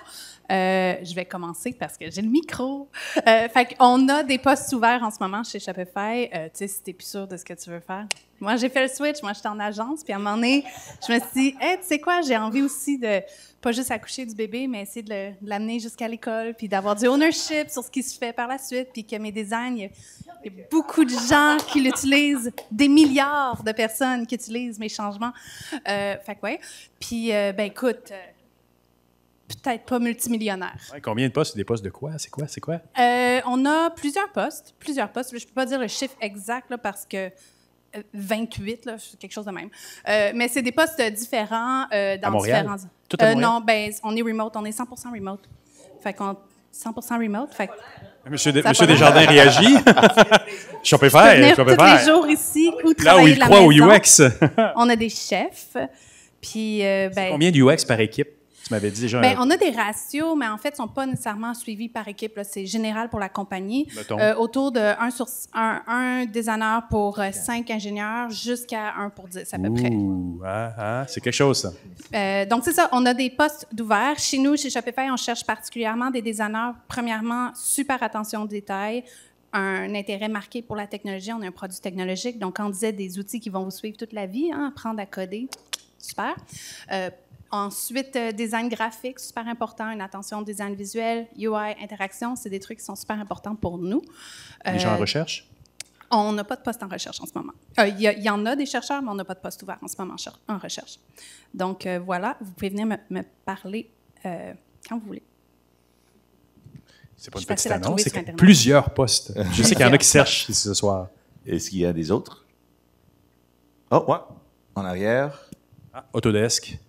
Je vais commencer parce que j'ai le micro. Fait qu'on a des postes ouverts en ce moment chez Shopify. Tu sais, si t'es plus sûr de ce que tu veux faire. Moi, j'ai fait le switch. Moi, j'étais en agence. Puis à un moment donné, je me suis dit, hey, tu sais quoi, j'ai envie aussi de pas juste accoucher du bébé, mais essayer de l'amener jusqu'à l'école, puis d'avoir du ownership sur ce qui se fait par la suite, puis que mes designs, il y a beaucoup de gens qui l'utilisent, des milliards de personnes qui utilisent mes changements. Fait que ouais. Puis, ben écoute, peut-être pas multimillionnaire. Ouais, combien de postes? Des postes de quoi? C'est quoi? On a plusieurs postes. Je ne peux pas dire le chiffre exact là, parce que 28, là, quelque chose de même. Mais c'est des postes différents dans à Montréal? différents... Tout à Montréal? Non, ben on est remote. On est 100% remote. Fait qu'on 100% remote. Fait Monsieur Desjardins réagit. Je peux faire. Tous les jours ici ou là où il croit au UX. On a des chefs. Puis, combien de UX par équipe? Tu m'avais dit déjà. On a des ratios, mais en fait, ils ne sont pas nécessairement suivis par équipe. Là. C'est général pour la compagnie. Autour de 1 designer pour 5 ingénieurs jusqu'à 1 pour 10 à peu près. C'est quelque chose, ça. Donc, c'est ça. On a des postes d'ouverts. Chez nous, chez Shopify, on cherche particulièrement des designers. Premièrement, super attention aux détails. Un intérêt marqué pour la technologie. On a un produit technologique. Donc, quand on disait des outils qui vont vous suivre toute la vie, apprendre à coder, super. Ensuite, design graphique, super important, une attention au design visuel, UI, interaction, c'est des trucs qui sont super importants pour nous. Les gens en recherche? On n'a pas de poste en recherche en ce moment. Il y en a des chercheurs, mais on n'a pas de poste ouvert en ce moment en recherche. Donc, voilà, vous pouvez venir me parler quand vous voulez. C'est pas une petite annonce, c'est plusieurs postes. Je sais qu'il y en a qui cherchent ici ce soir. Est-ce qu'il y a des autres? Oh, ouais, en arrière. Autodesk.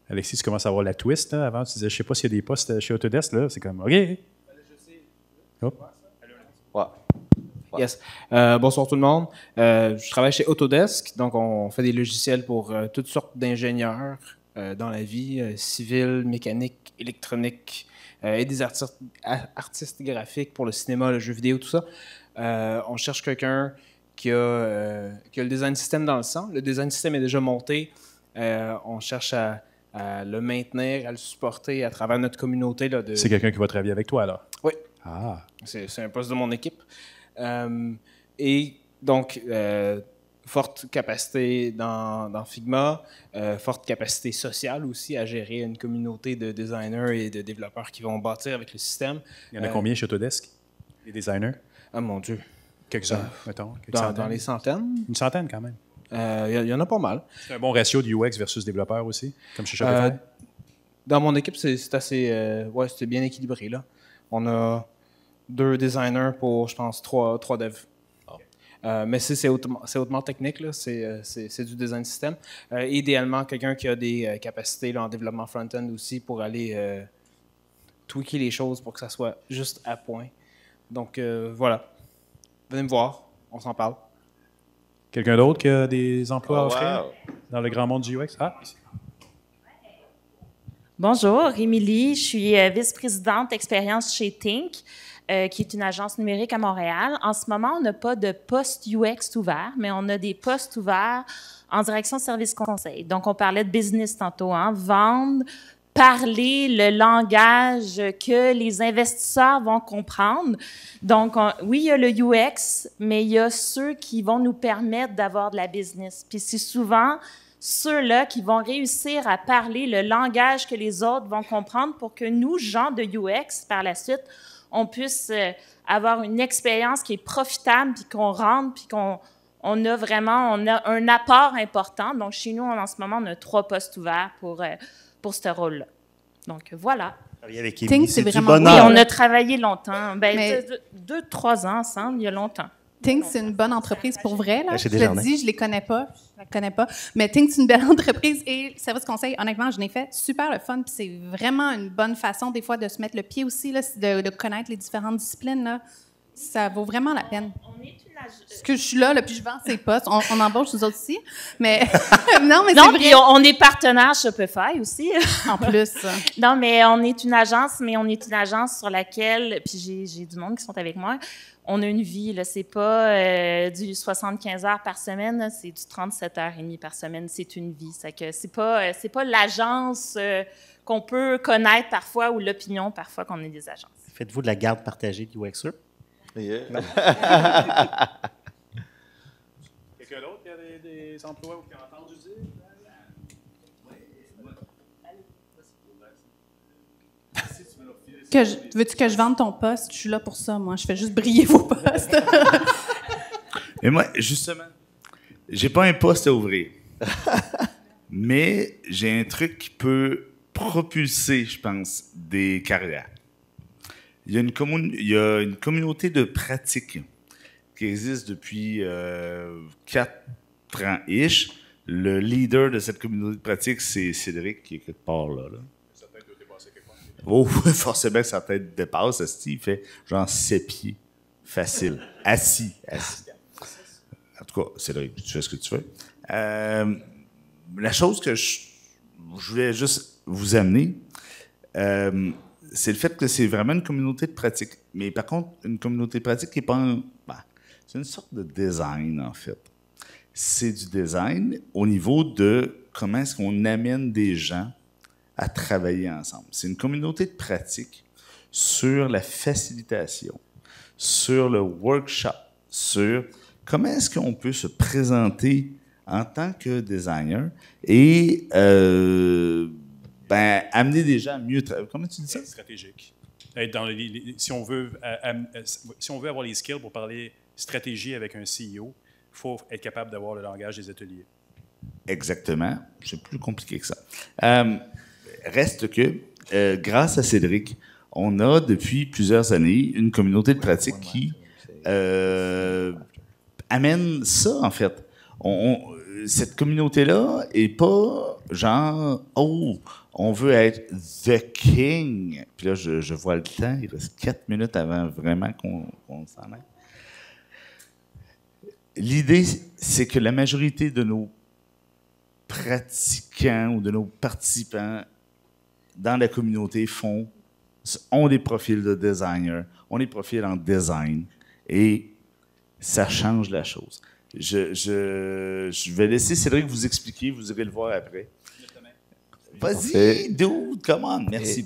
Alexis, tu commences à avoir la twist. Là. Avant, tu disais, je ne sais pas s'il y a des postes chez Autodesk. Là. C'est comme, OK. Hop. Ouais. Yes. Bonsoir tout le monde. Je travaille chez Autodesk. Donc, on fait des logiciels pour toutes sortes d'ingénieurs dans la vie, civil, mécanique, électronique, et des artistes graphiques pour le cinéma, le jeu vidéo, tout ça. On cherche quelqu'un qui a le design system dans le sang. Le design system est déjà monté. On cherche à le maintenir, à le supporter à travers notre communauté. Là, C'est quelqu'un qui va travailler avec toi, alors? Oui. Ah. C'est un poste de mon équipe. Et donc, forte capacité dans Figma, forte capacité sociale aussi à gérer une communauté de designers et de développeurs qui vont bâtir avec le système. Il y en a combien chez Autodesk? Les designers? Ah, mon Dieu. Quelques-uns, mettons. Dans les centaines? Une centaine, quand même. Il y en a pas mal. C'est un bon ratio de UX versus développeur aussi, comme chez Shopify? Dans mon équipe, c'est assez... c'était bien équilibré, là. On a 2 designers pour, je pense, 3 devs. Mais c'est hautement technique, là. C'est du design système. Idéalement, quelqu'un qui a des capacités là, en développement front-end aussi pour aller tweaker les choses pour que ça soit juste à point. Donc, voilà. Venez me voir, on s'en parle. Quelqu'un d'autre qui a des emplois à offrir dans le grand monde du UX? Ah, ici. Bonjour, Émilie. Je suis vice-présidente expérience chez Think, qui est une agence numérique à Montréal. En ce moment, on n'a pas de poste UX ouvert, mais on a des postes ouverts en direction service conseil. Donc, on parlait de business tantôt, hein, vendre, parler le langage que les investisseurs vont comprendre. Donc, oui, il y a le UX, mais il y a ceux qui vont nous permettre d'avoir de la business. Puis c'est souvent ceux-là qui vont réussir à parler le langage que les autres vont comprendre pour que nous, gens de UX, par la suite, on puisse avoir une expérience qui est profitable, puis qu'on rentre, puis qu'on a un apport important. Donc, chez nous, en ce moment, on a 3 postes ouverts pour ce rôle-là. Donc, voilà. Avec Think, c'est vraiment... Oui, on a travaillé longtemps. 2-3 ans ensemble, il y a longtemps. Think, c'est une bonne entreprise pour vrai. Là. Je te le dis, je les connais pas. Je la connais pas. Mais Think, c'est une belle entreprise. Et le service conseil, honnêtement, je l'ai fait super le fun. Puis c'est vraiment une bonne façon, des fois, de se mettre le pied aussi, là, de connaître les différentes disciplines. Là. Ça vaut vraiment la peine. Parce que je suis là, puis je vends ces postes. On embauche nous autres aussi. Mais non, mais c'est vrai. Puis on est partenaire Shopify aussi. En plus. Non, mais on est une agence, sur laquelle, puis j'ai du monde qui sont avec moi, on a une vie, là. C'est pas du 75 heures par semaine, là, c'est du 37 heures et demie par semaine. C'est une vie. C'est pas l'agence qu'on peut connaître parfois ou l'opinion parfois qu'on est des agences. Faites-vous de la garde partagée de UXer? Yeah. Quelqu'un d'autre qui a des emplois ou qui a entendu dire? Veux-tu que je vende ton poste? Je suis là pour ça, moi. Je fais juste briller vos postes. Mais moi, justement, j'ai pas un poste à ouvrir. Mais j'ai un truc qui peut propulser, je pense, des carrières. Il y a une communauté de pratique qui existe depuis 4 ans-ish. Le leader de cette communauté de pratique, c'est Cédric, qui est quelque part là. Sa tête doit dépasser quelque part. Oh, forcément que sa tête dépasse. Il fait genre 7 pieds. Facile. Assis. En tout cas, Cédric, tu fais ce que tu veux. La chose que je voulais juste vous amener, c'est le fait que c'est vraiment une communauté de pratique. Mais par contre, une communauté de pratique qui n'est pas c'est une sorte de design, en fait. C'est du design au niveau de comment est-ce qu'on amène des gens à travailler ensemble. C'est une communauté de pratique sur la facilitation, sur le workshop, sur comment est-ce qu'on peut se présenter en tant que designer et amener des gens à mieux travailler. Comment tu dis ça? Stratégique. Être dans si on veut avoir les skills pour parler stratégie avec un CEO, il faut être capable d'avoir le langage des ateliers. Exactement. C'est plus compliqué que ça. Reste que, grâce à Cédric, on a depuis plusieurs années une communauté de pratique qui amène ça, en fait. Cette communauté-là n'est pas genre, on veut être the king. Puis là, je vois le temps, il reste 4 minutes avant vraiment qu'on s'en aille. L'idée, c'est que la majorité de nos pratiquants ou de nos participants dans la communauté ont des profils de designers, ont des profils en design, et ça change la chose. Je vais laisser Cédric vous expliquer, vous irez le voir après. Vas-y, dude, come on. Merci.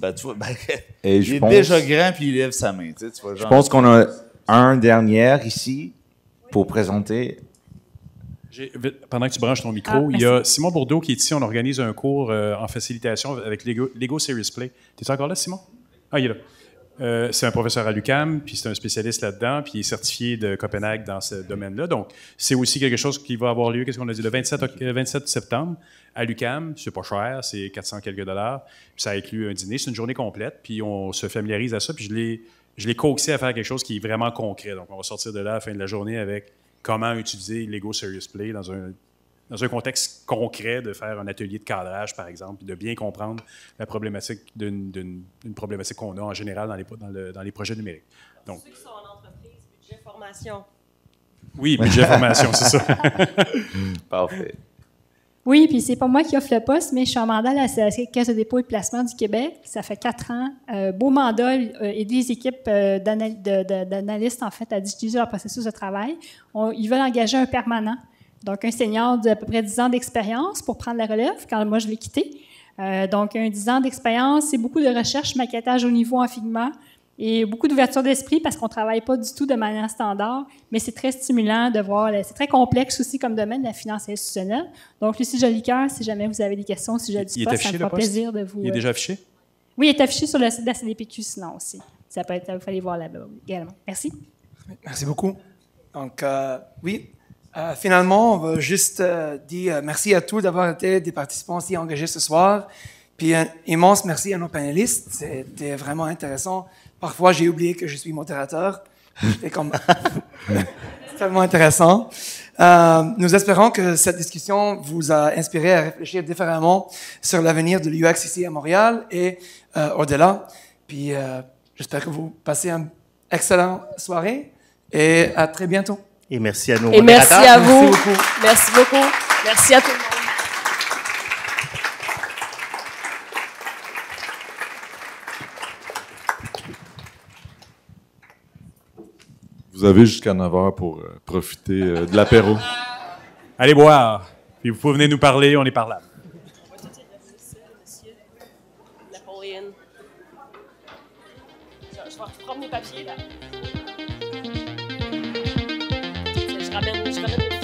Il est déjà grand puis il lève sa main. Tu vois, je pense qu'on a un dernier ici pour présenter. Pendant que tu branches ton micro, il y a Simon Bourdeau qui est ici. On organise un cours en facilitation avec Lego Serious Play. Tu es encore là, Simon? Ah, il est là. C'est un professeur à l'UQAM, puis c'est un spécialiste là-dedans, puis il est certifié de Copenhague dans ce domaine-là. Donc, c'est aussi quelque chose qui va avoir lieu, qu'est-ce qu'on a dit, le 27 septembre à l'UQAM. C'est pas cher, c'est 400 quelques dollars. Puis ça inclut un dîner, c'est une journée complète, puis on se familiarise à ça. Puis je l'ai coaxé à faire quelque chose qui est vraiment concret. Donc, on va sortir de là à la fin de la journée avec comment utiliser Lego Serious Play dans un contexte concret, de faire un atelier de cadrage, par exemple, puis de bien comprendre la problématique d'une problématique qu'on a en général dans les projets numériques. Donc, ceux qui sont en entreprise, budget formation. Oui, budget formation, c'est ça. Parfait. Oui, puis c'est pas moi qui offre le poste, mais je suis en mandat à la Caisse de dépôt et de placement du Québec. Ça fait 4 ans. Beau mandat, aider les équipes d'analystes, en fait, à digitaliser leur processus de travail. Ils veulent engager un permanent. Donc, un senior d'à peu près 10 ans d'expérience pour prendre la relève quand moi je l'ai quitté. Donc, un 10 ans d'expérience, c'est beaucoup de recherche, maquettage au niveau en Figma et beaucoup d'ouverture d'esprit parce qu'on ne travaille pas du tout de manière standard, mais c'est très stimulant de voir. C'est très complexe aussi comme domaine, la finance institutionnelle. Donc, Lucie Jolicoeur, si jamais vous avez des questions, si je dis pas, ça me fera plaisir de vous. Il est déjà affiché? Oui, il est affiché sur le site de la CDPQ sinon aussi. Ça peut être, vous allez voir là-bas également. Merci. Merci beaucoup. Donc, oui. Finalement, on va juste dire merci à tous d'avoir été des participants si engagés ce soir. Puis un immense merci à nos panélistes. C'était vraiment intéressant. Parfois, j'ai oublié que je suis modérateur. C'était comme tellement intéressant. Nous espérons que cette discussion vous a inspiré à réfléchir différemment sur l'avenir de l'UX ici à Montréal et au-delà. Puis j'espère que vous passez une excellente soirée et à très bientôt. Et merci à nos Et merci à vous. Merci beaucoup. Merci beaucoup. Merci à tout le monde. Vous avez jusqu'à 9h pour profiter de l'apéro. Allez boire. Puis vous pouvez venir nous parler, on est parlable. Napoléon. Je vais prendre mes papiers, là. Je ramène